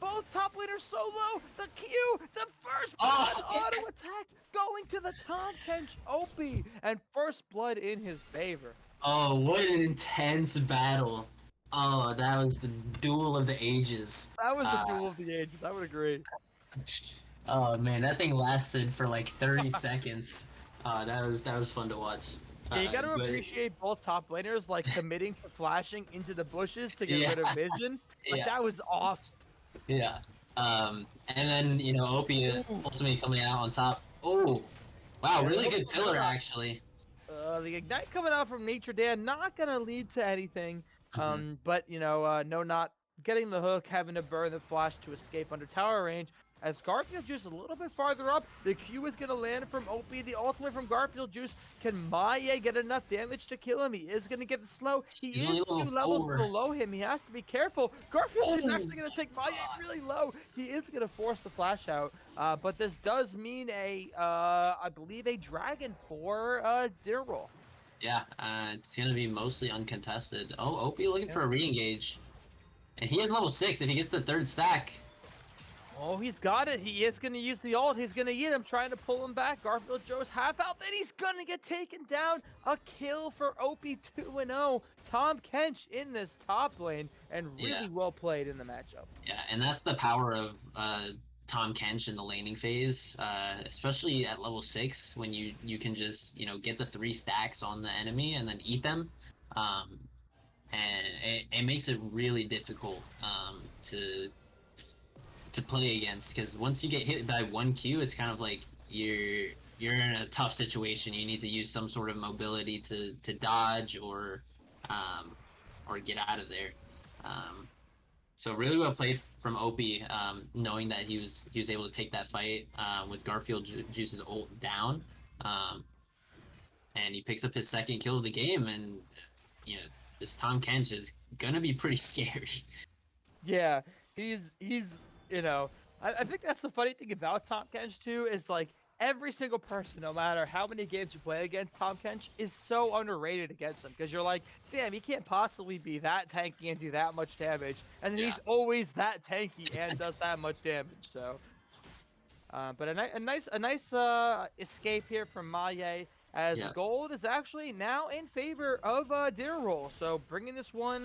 both top laners so low. The Q, the first blood auto attack going to the Tom Kench OP, and first blood in his favor. Oh, what an intense battle! Oh, that was the duel of the ages. That was a duel of the ages. I would agree. Oh man, that thing lasted for like 30 seconds. That was fun to watch. Yeah, you gotta appreciate both top laners like committing to flashing into the bushes to get rid of vision. Like that was awesome. Yeah. And then OP ultimately coming out on top. Oh, wow, really good pillar actually. The ignite coming out from Nature Dan not gonna lead to anything. But no, not getting the hook, having to burn the flash to escape under tower range. As Garfield Juice a little bit farther up, the Q is going to land from OP. The ultimate from Garfield Juice. Can Maye get enough damage to kill him? He is going to get the slow. He is 2 levels below him. He has to be careful. Garfield Juice is actually going to take Maye really low. He is going to force the flash out. But this does mean I believe a dragon for Dinner Roll. Yeah, it's going to be mostly uncontested. Oh, OP looking for a re-engage. And he has level 6 if he gets the 3rd stack. Oh, he's got it. He is going to use the ult. He's going to eat him, trying to pull him back. Garfield Joe's half out. Then he's going to get taken down. A kill for OP 2-0. Tom Kench in this top lane, and really well played in the matchup. Yeah, and that's the power of Tom Kench in the laning phase, especially at level 6 when you can just get the 3 stacks on the enemy and then eat them. And it makes it really difficult to play against, because once you get hit by 1 Q, it's kind of like you're in a tough situation. You need to use some sort of mobility to dodge or get out of there. So really well played from OP, knowing that he was able to take that fight with Garfield Juice's ult down, and he picks up his 2nd kill of the game, and this Tom Kench is gonna be pretty scary. Yeah, he's I think that's the funny thing about Tom Kench too, is like every single person, no matter how many games you play against Tom Kench, is so underrated against him, because you're like, damn, he can't possibly be that tanky and do that much damage, and then he's always that tanky and does that much damage. So but a nice escape here from Maye, as gold is actually now in favor of Dinner Roll. So bringing this one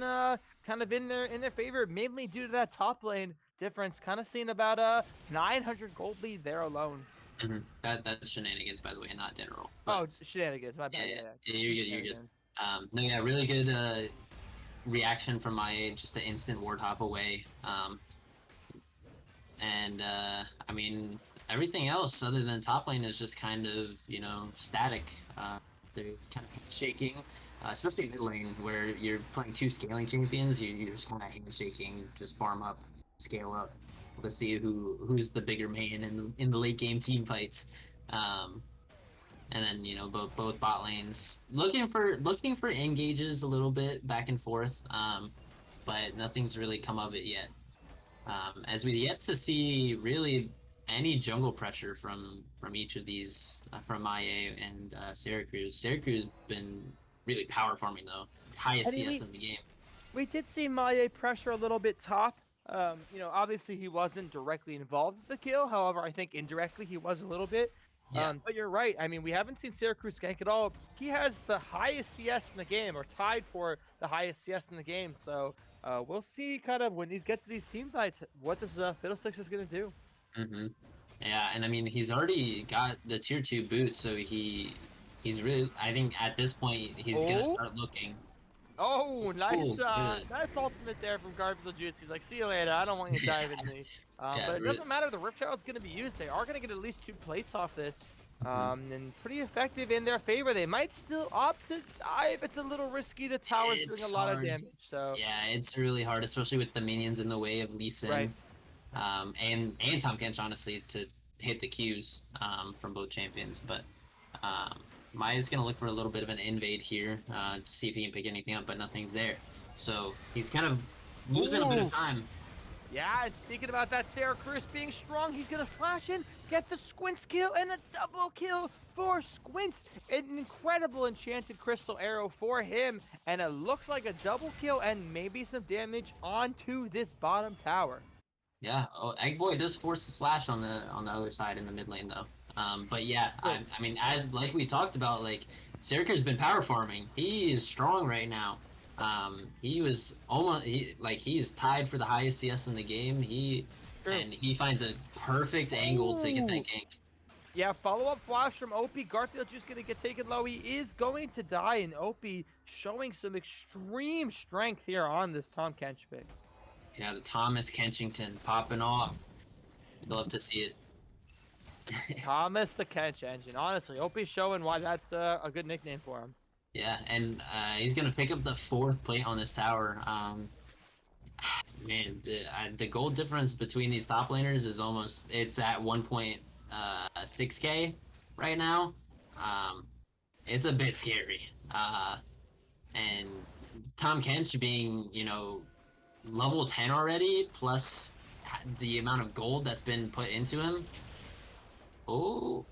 kind of in their favor, mainly due to that top lane difference. Kind of seeing about a 900 gold lead there alone. That's shenanigans, by the way, not Dinner Roll. Oh, shenanigans, my bad. Yeah, you're good. No, yeah, really good reaction from Maye, just an instant ward hop away. And I mean, everything else other than top lane is just kind of static. They're kind of shaking, especially mid lane where you're playing 2 scaling champions. You're just kind of handshaking, just farm up, scale up. to see who's the bigger man in the late game team fights. And then both bot lanes looking for engages a little bit back and forth, but nothing's really come of it yet. As we've yet to see really any jungle pressure from each of these, from Maya and Syracuse. Syracuse been really power farming though, highest CS in the game. We did see Maya pressure a little bit top. Obviously he wasn't directly involved with the kill. However, I think indirectly he was a little bit. Yeah. But you're right. I mean, we haven't seen Syracuse gank at all. He has the highest CS in the game, or tied for the highest CS in the game. So we'll see kind of when these get to these team fights, what this Fiddlesticks is going to do. Mm-hmm. Yeah, and I mean, he's already got the tier 2 boot, so he's really, I think at this point, he's going to start looking. Oh, nice nice ultimate there from Garfield Juice. He's like, see you later. I don't want you to dive into me. But it doesn't matter. The Rift Child's going to be used. They are going to get at least 2 plates off this. And pretty effective in their favor. They might still opt to dive. It's a little risky. The tower's doing a lot of damage. So yeah, it's really hard, especially with the minions in the way of Lee Sin. Right. And Tahm Kench, honestly, to hit the Qs from both champions. But Maya's going to look for a little bit of an invade here to see if he can pick anything up, but nothing's there. So he's kind of losing a bit of time. Yeah, and speaking about that Syracuse being strong, he's going to flash in, get the Squints kill, and a double kill for Squints. An incredible enchanted crystal arrow for him, and it looks like a double kill and maybe some damage onto this bottom tower. Yeah, Eggboy does force the flash on the other side in the mid lane though. But yeah, I mean, like we talked about, like Syracuse has been power farming. He is strong right now. He was almost he is tied for the highest CS in the game. And he finds a perfect angle to get that gank. Yeah, follow-up flash from OP. Garfield's just going to get taken low. He is going to die, and OP showing some extreme strength here on this Tahm Kench pick. Yeah, the Thomas Kenchington popping off. You'd love to see it. Thomas the Kench engine. Honestly, OP showing why that's a good nickname for him. Yeah, and he's going to pick up the 4th plate on this tower. Man, the gold difference between these top laners is it's at 1.6k right now. It's a bit scary. And Tahm Kench being, level 10 already, plus the amount of gold that's been put into him. Oh,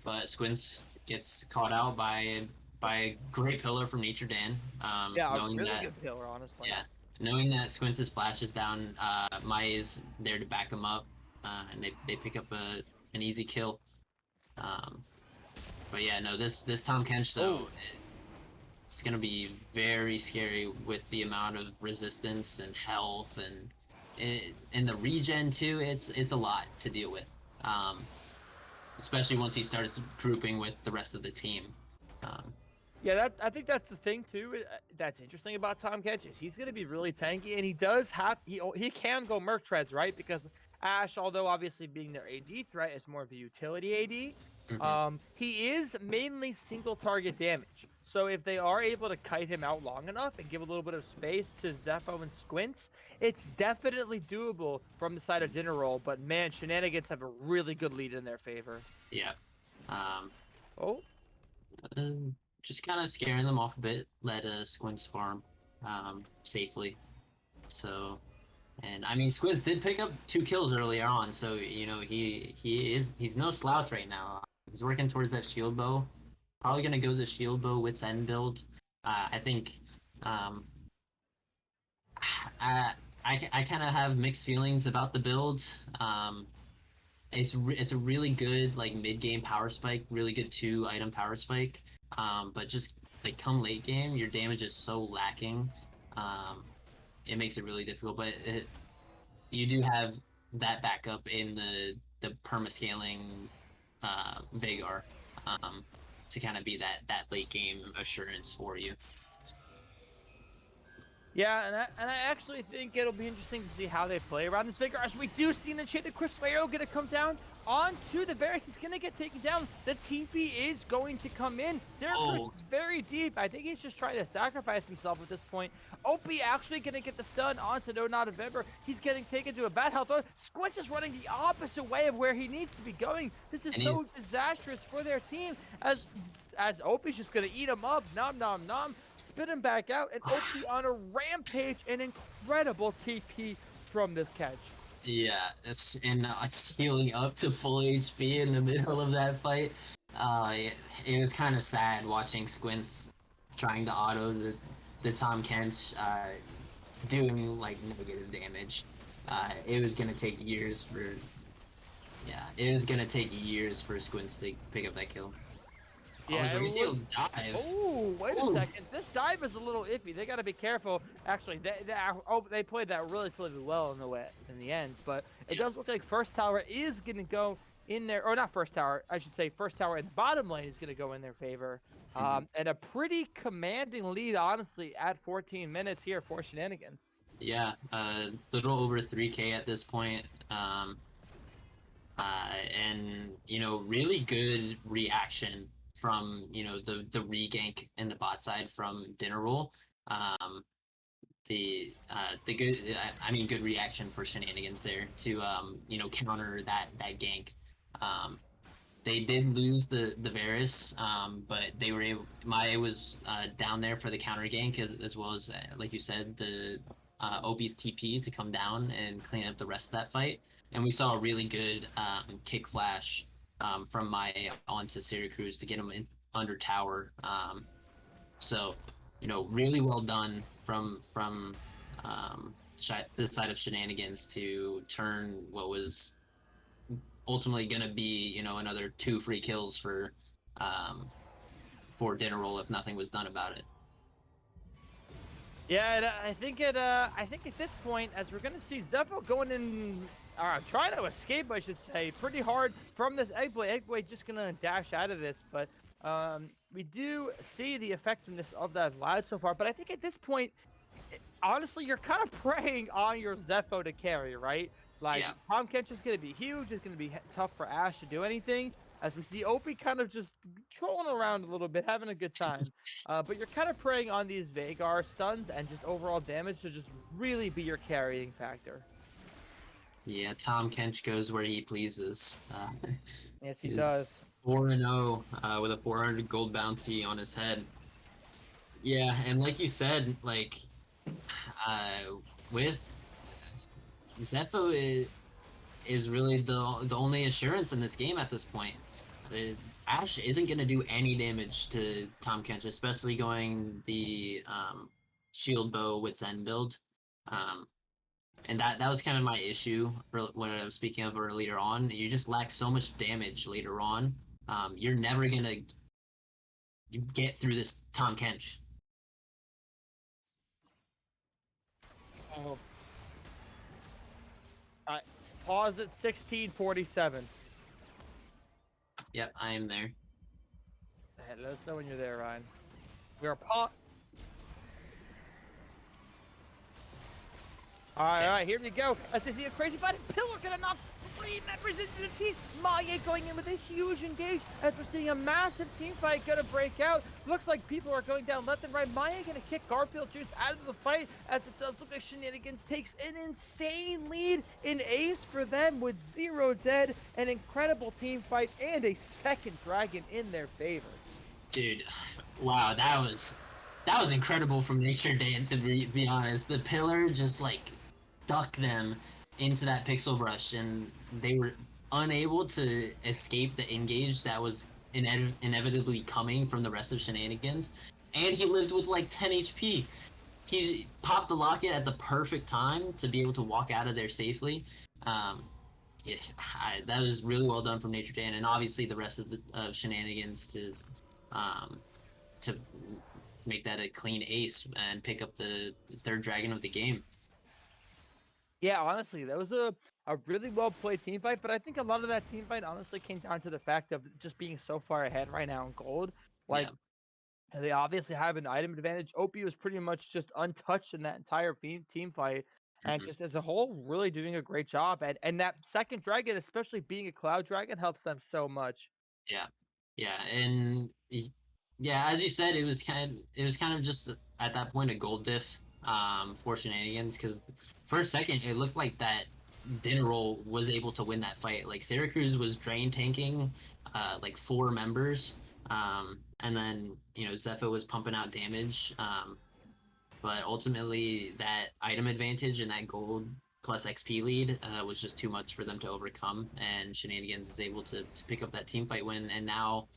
but Squints gets caught out by a great pillar from Nature Dan. Yeah, a really good pillar, honestly. Yeah, knowing that Squints' flash is down, Maya's there to back him up, and they pick up an easy kill. But yeah, no, this Tahm Kench though, it's gonna be very scary with the amount of resistance and health and the regen too. It's a lot to deal with, especially once he starts grouping with the rest of the team. Yeah, I think that's the thing too. That's interesting about Tahm Kench is he's going to be really tanky, and he does have he can go Merc Treads, right? Because Ashe, although obviously being their AD threat, is more of a utility AD. Mm-hmm. He is mainly single target damage. So if they are able to kite him out long enough and give a little bit of space to Zepho and Squints, it's definitely doable from the side of Dinner Roll. But man, Shenanigans have a really good lead in their favor. Yeah. Just kind of scaring them off a bit. Let Squints farm safely. So, and I mean, Squints did pick up 2 kills earlier on, so he's no slouch right now. He's working towards that shield bow. Probably gonna go the shield bow Wit's End build. I think I kind of have mixed feelings about the build. It's a really good mid game power spike, really good 2-item power spike. But just come late game, your damage is so lacking. It makes it really difficult. But you do have that backup in the permascaling Veigar to kind of be that late game assurance for you. Yeah, and I actually think it'll be interesting to see how they play around this Veigar, as we do see an enchanted Crystal Arrow gonna come down onto the Varus. He's going to get taken down. The TP is going to come in. Syracuse Oh. is very deep. I think he's just trying to sacrifice himself at this point. Opie actually going to get the stun onto No Not November. He's getting taken to a bad health. Squints is running the opposite way of where he needs to be going. This is And so disastrous for their team as Opie's just going to eat him up. Nom, nom, nom. Spit him back out. And Opie on a rampage. An incredible TP from this catch. Yeah, it's healing up to full HP in the middle of that fight. It was kind of sad watching Squints trying to auto the Tom Kench, doing like negative damage. It was gonna take years for Squints to pick up that kill. Yeah, let me see him dive. Oh, wait a second. This dive is a little iffy. They got to be careful. Actually, they played that relatively well in the end, but it does look like first tower is going to go in there, or not first tower, I should say first tower in the bottom lane is going to go in their favor. And a pretty commanding lead, honestly, at 14 minutes here for Shenanigans. Yeah, little over 3K at this point. And really good reaction from the regank in the bot side from Dinner Roll. The good good reaction for Shenanigans there to counter that gank. They did lose the Varus, but they were able. Maya was down there for the counter gank as well as like you said, the OB's TP to come down and clean up the rest of that fight. And we saw a really good kick flash from Maya onto Syracuse to get him in under tower. So really well done from this side of Shenanigans to turn what was ultimately going to be another 2 free kills for Dinner Roll if nothing was done about it. Yeah, and I think at this point, as we're gonna see Zepho going in, trying to escape, I should say, pretty hard from this Eggblade. Eggblade just gonna dash out of this, but we do see the effectiveness of that Vlad so far. But I think at this point, honestly, you're kind of preying on your Zepho to carry, right? Like, Tom Kench is going to be huge. It's going to be tough for Ash to do anything. As we see Opie kind of just trolling around a little bit, having a good time. But you're kind of preying on these Vagar stuns and just overall damage to just really be your carrying factor. Yeah, Tom Kench goes where he pleases. Yes, he does. 4-0 with a 400 gold bounty on his head. Yeah, and like you said, like with Zepho is really the only assurance in this game at this point. Ash isn't going to do any damage to Tom Kench, especially going the shield bow Wit's End build. And that was kind of my issue for what I was speaking of earlier on. You just lack so much damage later on. You're never going to get through this Tom Kench. Oh. All right, pause at 16:47. Yep, I am there. Hey, let us know when you're there, Ryan. We are paused. All right, here we go. As they see a crazy fight, Pillar gonna knock 3 members into the team. Maya going in with a huge engage as we're seeing a massive team fight gonna break out. Looks like people are going down left and right. Maya gonna kick Garfield Juice out of the fight as it does look like Shenanigans takes an insane lead in Ace for them with 0 dead, an incredible team fight, and a second dragon in their favor. Dude, wow, that was incredible from Nature Dan, to be honest. The Pillar just like stuck them into that pixel brush, and they were unable to escape the engage that was inevitably coming from the rest of Shenanigans. And he lived with like 10 HP. He popped the locket at the perfect time to be able to walk out of there safely. Yes, that was really well done from Nature Dan, and obviously the rest of Shenanigans to make that a clean ace and pick up the 3rd dragon of the game. Yeah, honestly, that was a really well played team fight, but I think a lot of that team fight honestly came down to the fact of just being so far ahead right now in gold. Like, they obviously have an item advantage. Opie was pretty much just untouched in that entire team fight. and just as a whole, really doing a great job. And that second dragon, especially being a cloud dragon, helps them so much. Yeah, yeah, and yeah, as you said, it was kind of just at that point a gold diff for Shenanigans, because for a second it looked like that Dinner Roll was able to win that fight. Like Syracuse was drain tanking like 4 members, and then Zepho was pumping out damage, but ultimately that item advantage and that gold plus XP lead was just too much for them to overcome, and Shenanigans is able to pick up that team fight win, and now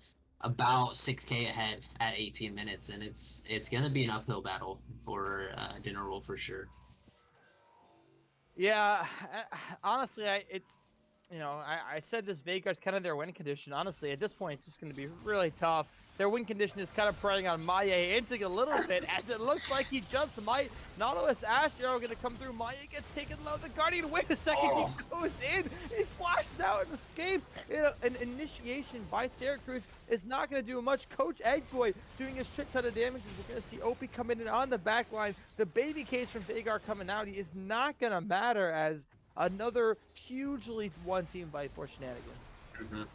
about 6K ahead at 18 minutes, and it's gonna be an uphill battle for Dinner Roll for sure. Yeah, honestly, I said this Veigar's kind of their win condition. Honestly, at this point, it's just going to be really tough. Their win condition is kind of preying on Maye inting a little bit, as it looks like he just might. Nautilus Ash Arrow going to come through. Maye gets taken low. The Guardian, wait a second, he goes in. He flashes out and escapes. An initiation by Syracuse is not going to do much. Coach Eggboy doing his shit ton of damage. We're going to see Opie coming in on the back line. The baby case from Veigar coming out. He is not going to matter, as another hugely one-team fight for Shenanigans.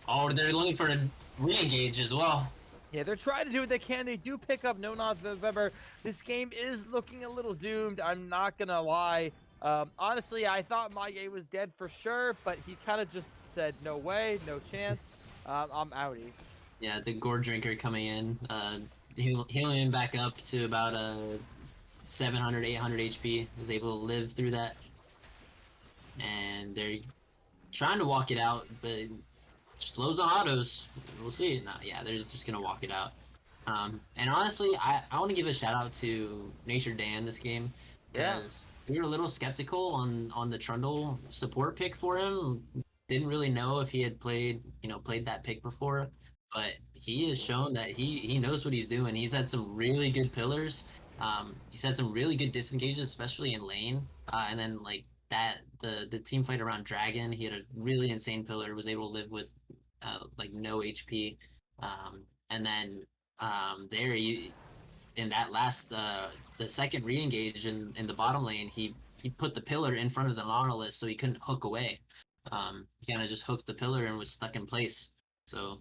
Oh, they're looking for a re-engage as well. Yeah, they're trying to do what they can. They do pick up No Nod November. This game is looking a little doomed. I'm not going to lie. Honestly, I thought Maye was dead for sure, but he kind of just said, no way, no chance. I'm outie. Yeah, the Gore Drinker coming in, healing him back up to about 700, 800 HP, is able to live through that. And they're trying to walk it out, but slows on autos. We'll see. No, yeah, they're just going to walk it out. And honestly, I want to give a shout out to Nature Dan this game, because we were a little skeptical on the Trundle support pick for him. Didn't really know if he had played that pick before, but he has shown that he knows what he's doing. He's had some really good pillars. He's had some really good disengages, especially in lane. And then like that, the team fight around Dragon, he had a really insane pillar, was able to live with like no HP. And then there in that last the second re-engage in the bottom lane, he put the pillar in front of the Nautilus so he couldn't hook away. He kind of just hooked the pillar and was stuck in place. So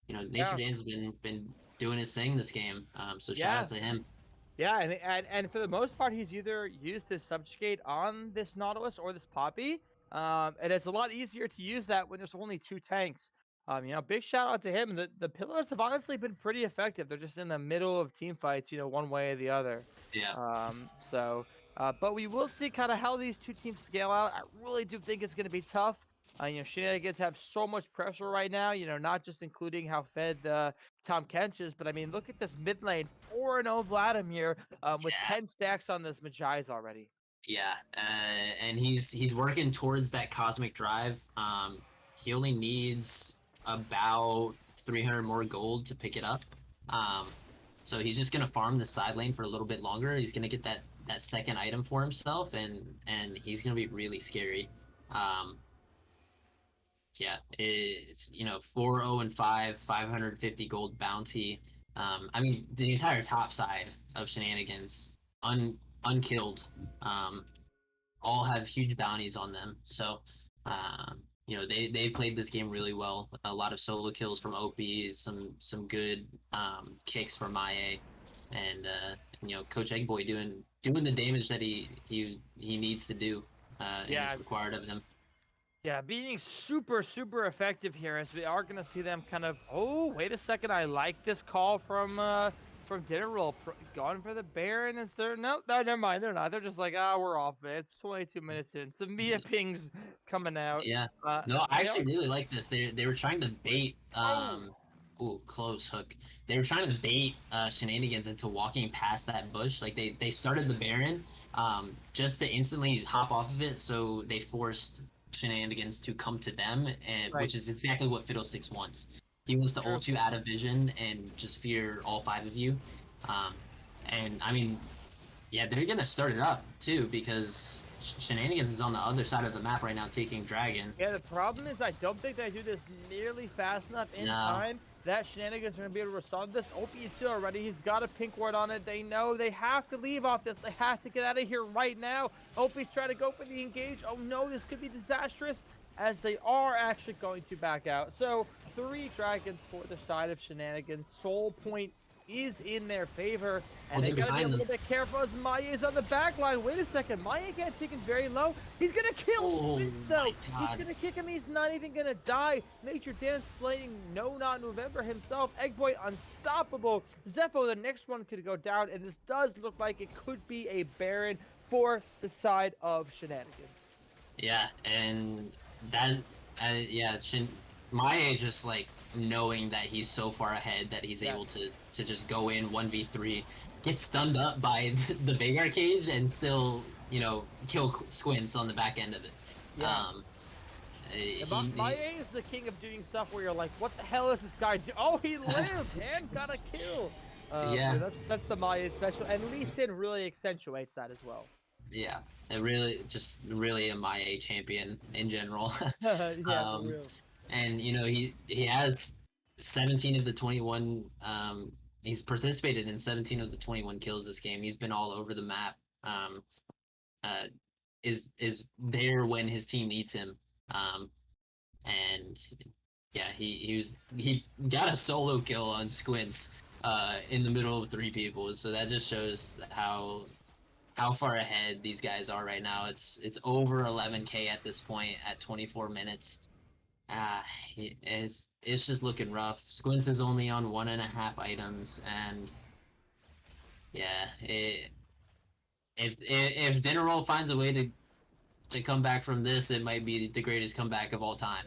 Nature Dan's been doing his thing this game. So shout out to him. Yeah, and for the most part, he's either used his subjugate on this Nautilus or this Poppy, and it's a lot easier to use that when there's only 2 tanks. Big shout out to him. The pillars have honestly been pretty effective. They're just in the middle of team fights, one way or the other. Yeah. But we will see kind of how these 2 teams scale out. I really do think it's going to be tough. Shenanigans have so much pressure right now, not just including how fed Tom Kench is, but I mean, look at this mid lane, 4-0 Vladimir with 10 stacks on this Maji's already. Yeah, and he's working towards that Cosmic Drive. He only needs about 300 more gold to pick it up. So he's just going to farm the side lane for a little bit longer. He's going to get that second item for himself, and he's going to be really scary. Yeah, it's 4-0-5, 550 gold bounty. I mean, the entire top side of Shenanigans unkilled, all have huge bounties on them. So they played this game really well. A lot of solo kills from OP, some good kicks from Maye, and Coach Eggboy doing the damage that he needs to do, and is required of him. Yeah, being super, super effective here, as we are going to see them kind of, oh, wait a second, I like this call from Dinner Roll, going for the Baron. Is there, no, never mind, they're not. They're just like, we're off it. It's 22 minutes in. Some Mia pings coming out. Yeah, no, I actually really like this. They were trying to bait, ooh, close hook. They were trying to bait Shenanigans into walking past that bush. Like, they started the Baron just to instantly hop off of it, so they forced Shenanigans to come to them, and which is exactly what Fiddlesticks wants. He wants to ult you out of vision and just fear all 5 of you. And I mean, yeah, they're gonna start it up too, because Shenanigans is on the other side of the map right now, taking Dragon. Yeah, the problem is I don't think they do this nearly fast enough in No. time that Shenanigans are going to be able to respond to this. Opie is still ready. He's got a pink ward on it. They know they have to leave off this. They have to get out of here right now. Opie's trying to go for the engage. Oh no, this could be disastrous, as they are actually going to back out. So 3 dragons for the side of Shenanigans. Soul Point is in their favor, and they they're gotta be a behind little bit careful as Maya is on the back line. Wait a second, Maya getting taken very low. He's gonna kill Squints though. He's gonna kick him. He's not even gonna die. Nature Dance slaying No Not November himself. Eggboy unstoppable. Zepho, the next one could go down, and this does look like it could be a Baron for the side of Shenanigans. Yeah, and that, yeah, Maya just like knowing that he's so far ahead that he's able to just go in 1v3, get stunned up by the Vagar cage, and still, you know, kill Squints on the back end of it. Yeah. Maya is the king of doing stuff where you're like, what the hell is this guy do? Oh, he lived and got a kill. Yeah. That's the Maya special, and Lee Sin really accentuates that as well. Yeah, it really a Maya champion in general. Yeah, for real. And you know, he has 17 of the 21. He's participated in 17 of the 21 kills this game. He's been all over the map. Is there when his team needs him. And yeah, he got a solo kill on Squints in the middle of 3 people. So that just shows how far ahead these guys are right now. It's over 11K at this point at 24 minutes. It's just looking rough. Squints is only on 1.5 items, and yeah, if Dinner Roll finds a way to come back from this, it might be the greatest comeback of all time.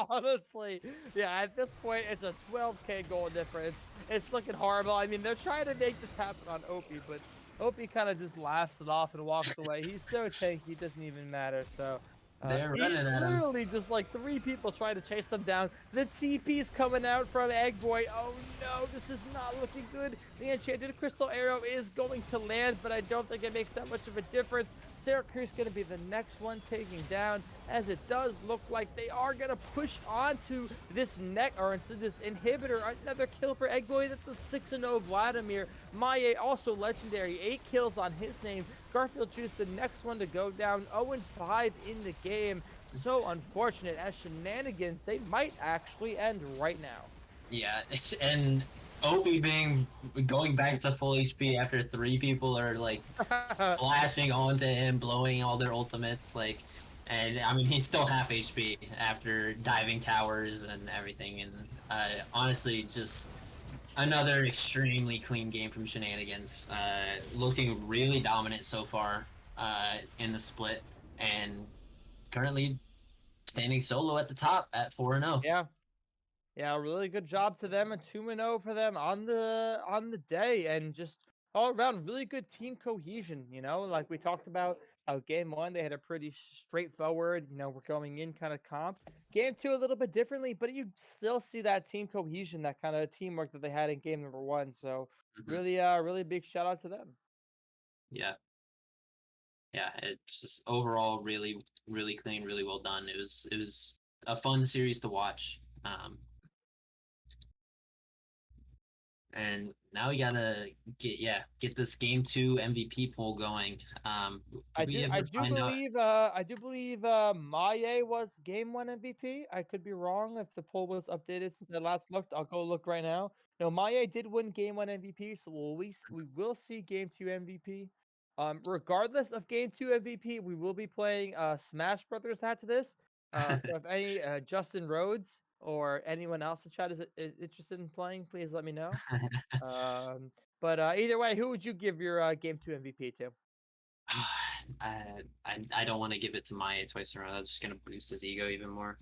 Honestly, yeah, at this point, it's a 12K goal difference. It's looking horrible. I mean, they're trying to make this happen on Opie, but Opie kind of just laughs it off and walks away. He's so tanky, it doesn't even matter. So they're running at him. Literally just like 3 people trying to chase them down. The TP's coming out from Eggboy. Oh no, this is not looking good. The enchanted crystal arrow is going to land, but I don't think it makes that much of a difference. Syracuse going to be the next one taking down, as it does look like they are going to push onto this into this inhibitor. Another kill for Eggboy. That's a 6-0 Vladimir. Maya also legendary, 8 kills on his name. Garfield Juice, the next one to go down, 0-5 in the game. So unfortunate, as Shenanigans, they might actually end right now. Yeah, and Opie going back to full HP after 3 people are like flashing onto him, blowing all their ultimates, like, and I mean he's still half HP after diving towers and everything, and honestly just another extremely clean game from Shenanigans, looking really dominant so far in the split, and currently standing solo at the top at 4-0. Yeah, really good job to them, and 2-0 for them on the day, and just all around really good team cohesion. You know, like we talked about how game 1 they had a pretty straightforward, you know, we're going in kind of comp. Game 2 a little bit differently, but you still see that team cohesion, that kind of teamwork that they had in game number 1. So really big shout out to them. Yeah, it's just overall really clean, really well done. It was a fun series to watch. And now we gotta get this game 2 MVP poll going. I do believe Maye was game 1 MVP. I could be wrong if the poll was updated since I last looked. I'll go look right now. No, Maye did win game 1 MVP, so we will see game 2 MVP. Regardless of game 2 MVP, we will be playing Smash Brothers after this. So if any Justin Rhodes or anyone else in chat is interested in playing, please let me know. But either way, who would you give your game 2 MVP to? I don't want to give it to Maya twice in a row. That's just gonna boost his ego even more.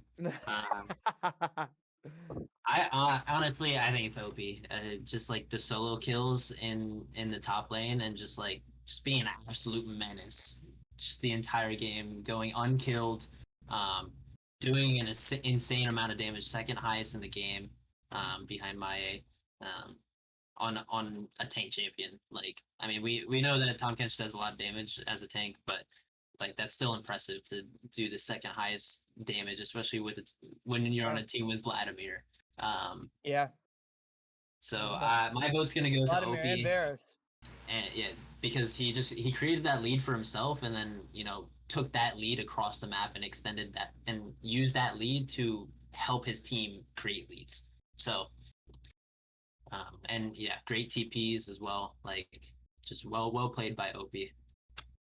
I honestly I think it's Opie. Just like the solo kills in the top lane, and just being an absolute menace, just the entire game, going unkilled, doing an insane amount of damage, second highest in the game, behind Maya. On a tank champion. Like, I mean, we know that Tom Kench does a lot of damage as a tank, but like that's still impressive to do the second highest damage, especially with when you're on a team with Vladimir. Yeah. So Yeah. my vote's gonna go to Vladimir and OP, Varus. and yeah, because he created that lead for himself, and then took that lead across the map and extended that and used that lead to help his team create leads. So and yeah, great TPs as well. Like just well played by OP.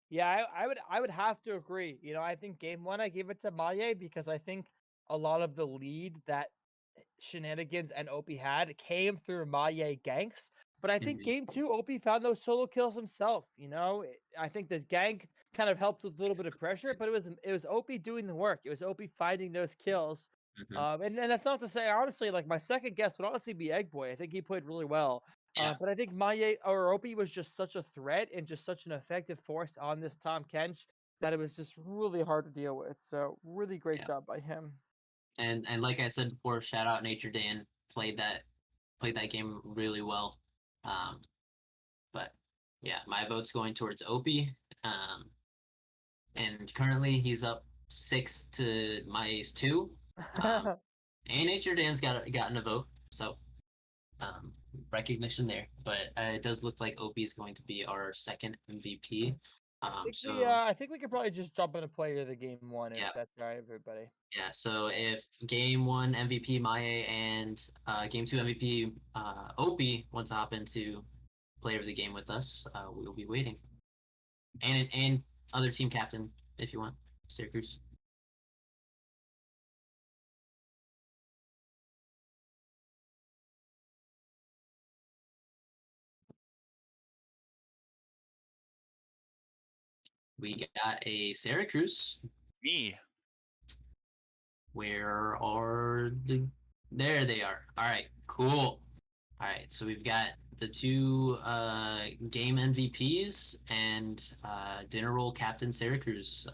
Yeah, I would have to agree. You know, I think game one I gave it to Maye because I think a lot of the lead that Shenanigans and OP had came through Maye ganks. But I think Mhm. game two, OP found those solo kills himself. You know, I think the gank kind of helped with a little bit of pressure, but it was OP doing the work. It was OP finding those kills. Mhm. And that's not to say, honestly, like my second guess would honestly be Egg Boy. I think he played really well. Yeah, But I think Maye or Opie was just such a threat and just such an effective force on this Tom Kench that it was just really hard to deal with. So really great yeah. job by him. And like I said before, shout out Nature Dan, played that game really well. Um, but yeah, my vote's going towards Opie. Um, and currently he's up 6 to my ace 2. Um, and Nature Dan's gotten a vote, so um, recognition there. But it does look like Opie is going to be our second MVP. So I think we could probably just jump into player of the game one if yeah, that's all right, everybody. yeah. So if game 1 MVP Maya and game 2 MVP Opie wants to hop into player of the game with us, we will be waiting. And other team captain if you want, Syracuse. We got a Syracuse. Me. Where are the? There they are. All right, cool. All right, so we've got the two game MVPs and dinner roll captain Syracuse.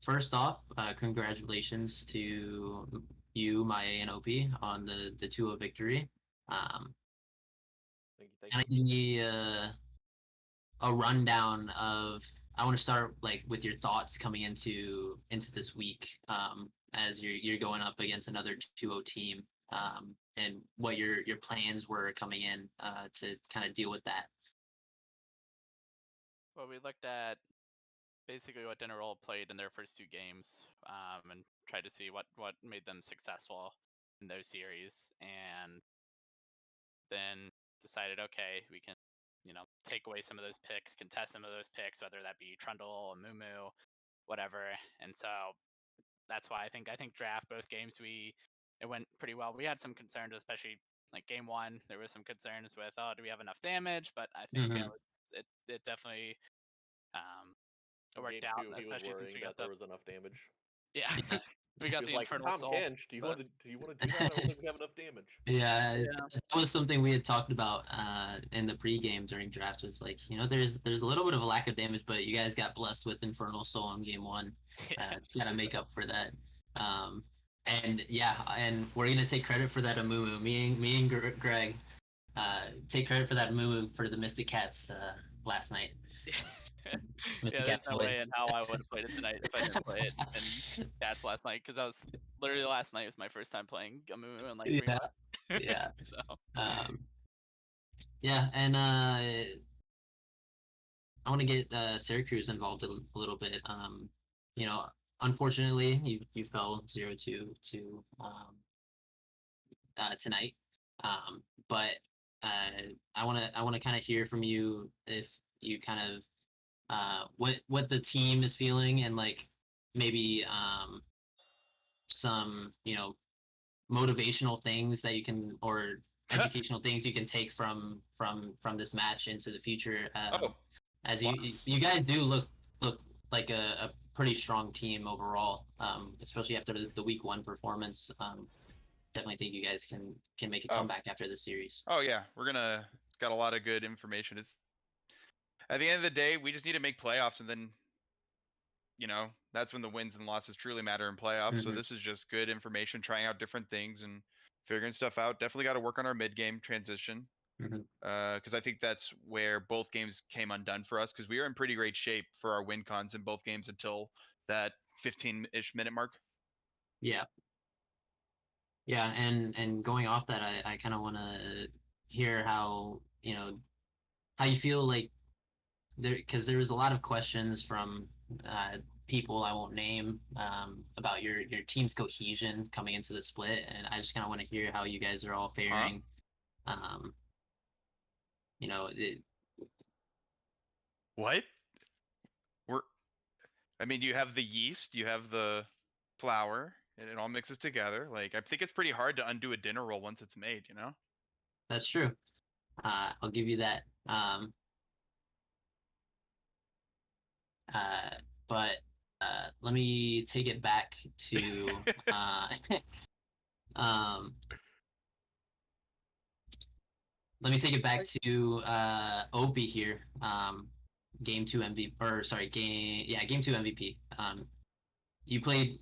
First off, congratulations to you, Maya, and OP on the 2-0 victory. Thank Kind of give me a rundown of. I want to start like with your thoughts coming into this week as you're going up against another 2-0 team and what your plans were coming in to kind of deal with that. Well, we looked at basically what Dinner Roll played in their first 2 games, and tried to see what made them successful in those series, and then decided, okay, we can, take away some of those picks, contest some of those picks, whether that be Trundle, Mumu, whatever. And so that's why I think draft both games it went pretty well. We had some concerns, especially like game 1. There was some concerns with, oh, do we have enough damage? But I think it definitely worked out, especially since we got there was enough damage. Yeah. Yeah. We got He was the like, Infernal Tom Soul. Kench, do you want to do that? I don't think we have enough damage. Yeah, that was something we had talked about in the pregame during draft. Was like, there's a little bit of a lack of damage, but you guys got blessed with Infernal Soul in game 1. It's got to make up for that. And yeah, and we're gonna take credit for that Amumu. Me and Greg take credit for that Amumu for the Mystic Cats last night. Mystic There's Cats no way in boys. how I would have played it tonight if I didn't play it in Cats last night, because that was literally last night was my first time playing Amumu in like 3 months. Yeah. So. Yeah, and I want to get Syracuse involved a little bit. Unfortunately, you fell 0-2 to tonight. But I want to kind of hear from you if you kind of what the team is feeling and like maybe some motivational things that you can or educational things you can take from this match into the future. As you guys do look like a pretty strong team overall, especially after the week 1 performance. Definitely think you guys can make a comeback after this series. Oh yeah, got a lot of good information. It's at the end of the day, we just need to make playoffs, and then that's when the wins and losses truly matter in playoffs. So this is just good information, trying out different things and figuring stuff out. Definitely got to work on our mid game transition. Mhm. Because I think that's where both games came undone for us, because we were in pretty great shape for our win cons in both games until that 15-ish minute mark. Yeah. Yeah, and going off that, I kind of want to hear how, how you feel like because there was a lot of questions from people I won't name about your team's cohesion coming into the split, and I just kind of want to hear how you guys are all faring. Um, it, What? I mean, you have the yeast, you have the flour, and it all mixes together. Like, I think it's pretty hard to undo a dinner roll once it's made, you know? that's true. I'll give you that. Uh, but let me take it back to um, let me take it back to Opie here. Game 2 MVP, or sorry, game 2 MVP. You played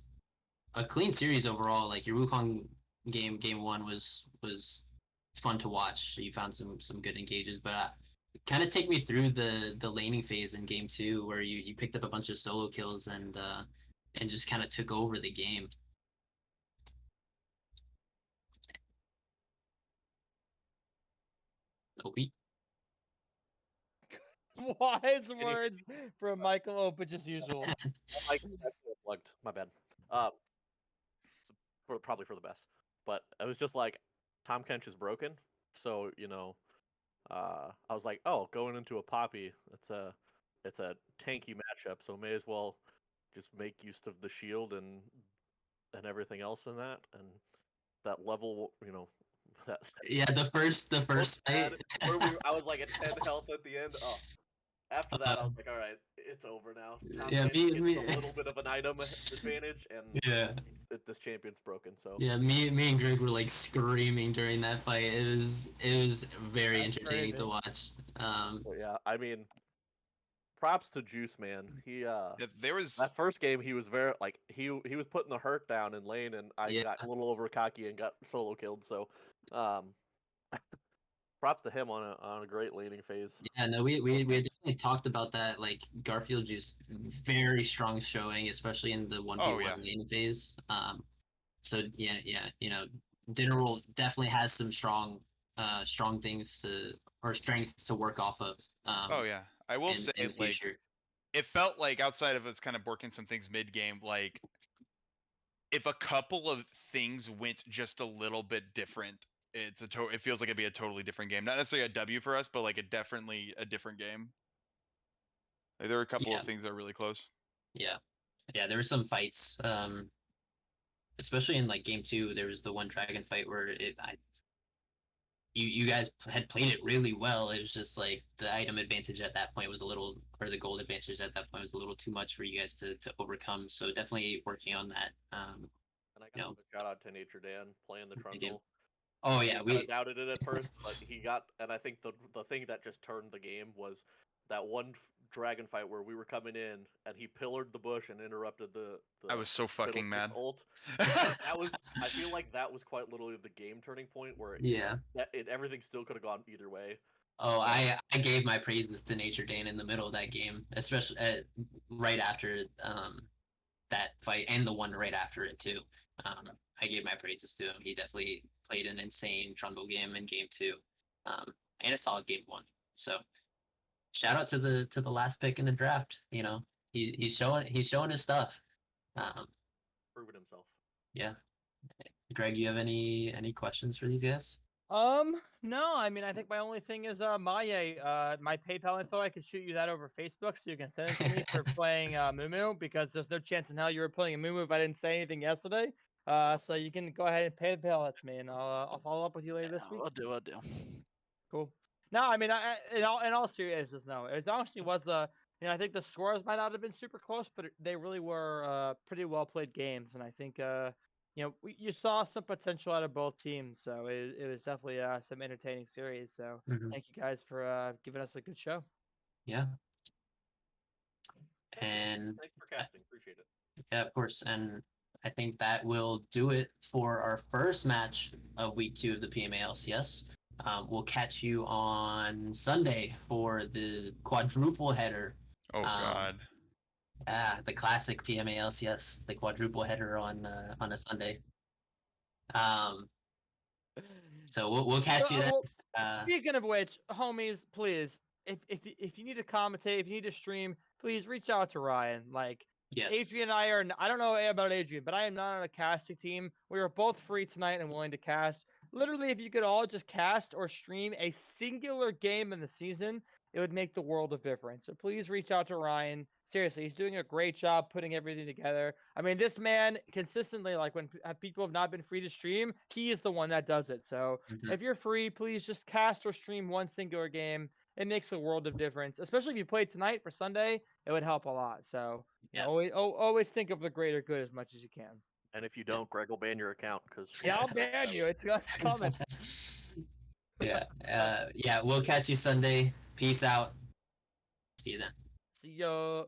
a clean series overall. Like your Wukong game 1 was fun to watch. You found some good engages, but kind of take me through the laning phase in game 2 where you picked up a bunch of solo kills and just kind of took over the game. Opie. Wise words from Michael Opich as usual. Like, plugged. My bad. Probably for the best. But it was just like Tom Kench is broken, so I was like, oh, going into a Poppy, it's a tanky matchup, so may as well just make use of the shield and everything else in that, and that level, that Yeah, the first bad, fight. where I was like at 10 health at the end. Oh, after that, I was like, all right, it's over now. Tom Yeah, Kench me- gets a little bit of an item advantage, and Yeah. this champion's broken. So Yeah, me and Greg were like screaming during that fight. It was very That's entertaining to crazy. watch. but yeah, I mean, props to Juice Man. Yeah, there was. That first game, he was very he was putting the hurt down in lane, and I Yeah. got a little over cocky and got solo killed. So, props to him on a great laning phase. Yeah, no, we had definitely talked about that. Like Garfield just very strong showing, especially in the 1v1 yeah. lane phase. So yeah, Dinner Roll definitely has some strong things or strengths to work off of. Oh yeah, I will say, in the like, future. it felt like outside of us kind of working some things mid game, like if a couple of things went just a little bit different, it feels like it'd be a totally different game. Not necessarily a W for us, but like definitely a different game. Like, there were a couple Yeah. of things that are really close. Yeah, there were some fights. Especially in like game 2, there was the one dragon fight where you guys had played it really well. It was just like the item advantage at that point was a little, or the gold advantage at that point was a little too much for you guys to overcome. So definitely working on that. And I got to give a shout out to Nature Dan playing the Trundle. Oh yeah, we kind of doubted it at first, but he got, and I think the thing that just turned the game was that one dragon fight where we were coming in and he pillared the bush and interrupted the I was so fucking mad. Ult. That was, I feel like that was quite literally the game turning point where everything still could have gone either way. Oh, I gave my praises to Nature Dan in the middle of that game, especially right after that fight and the one right after it too. I gave my praises to him. He definitely played an insane Trundle game in game 2, and a solid game 1. So shout out to the last pick in the draft. He's showing his stuff. Proven himself. Yeah. Greg, you have any questions for these guys? No, I mean, I think my only thing is Maya, my PayPal info, I could shoot you that over Facebook so you can send it to me for playing Mumu, because there's no chance in hell you were playing a Mumu if I didn't say anything yesterday. So you can go ahead and PayPal it to me, and I'll follow up with you later this week. I'll do. Cool. No, I mean, in all seriousness, no. It actually was I think the scores might not have been super close, but they really were pretty well played games, and I think you saw some potential out of both teams, so it was definitely some entertaining series. So thank you guys for giving us a good show. Yeah. And thanks for casting. Appreciate it. Yeah, of course. And I think that will do it for our first match of week 2 of the PMALCS. We'll catch you on Sunday for the quadruple header. Oh God. The classic PMALCS, yes, the quadruple header on a Sunday. So we'll catch you then. Speaking of which, homies, please, if you need to commentate, if you need to stream, please reach out to Ryan. Like, Yes. Adrian and I are. I don't know about Adrian, but I am not on a casting team. We are both free tonight and willing to cast. Literally, if you could all just cast or stream a singular game in the season, it would make the world of difference. So please reach out to Ryan. Seriously, he's doing a great job putting everything together. I mean, this man consistently, like when people have not been free to stream, he is the one that does it. So if you're free, please just cast or stream one singular game. It makes a world of difference, especially if you play tonight for Sunday. It would help a lot. So Yeah. always think of the greater good as much as you can. And if you don't, Greg will ban your account because Yeah, I'll ban you. It's coming. Yeah. We'll catch you Sunday. Peace out. See you then. See ya.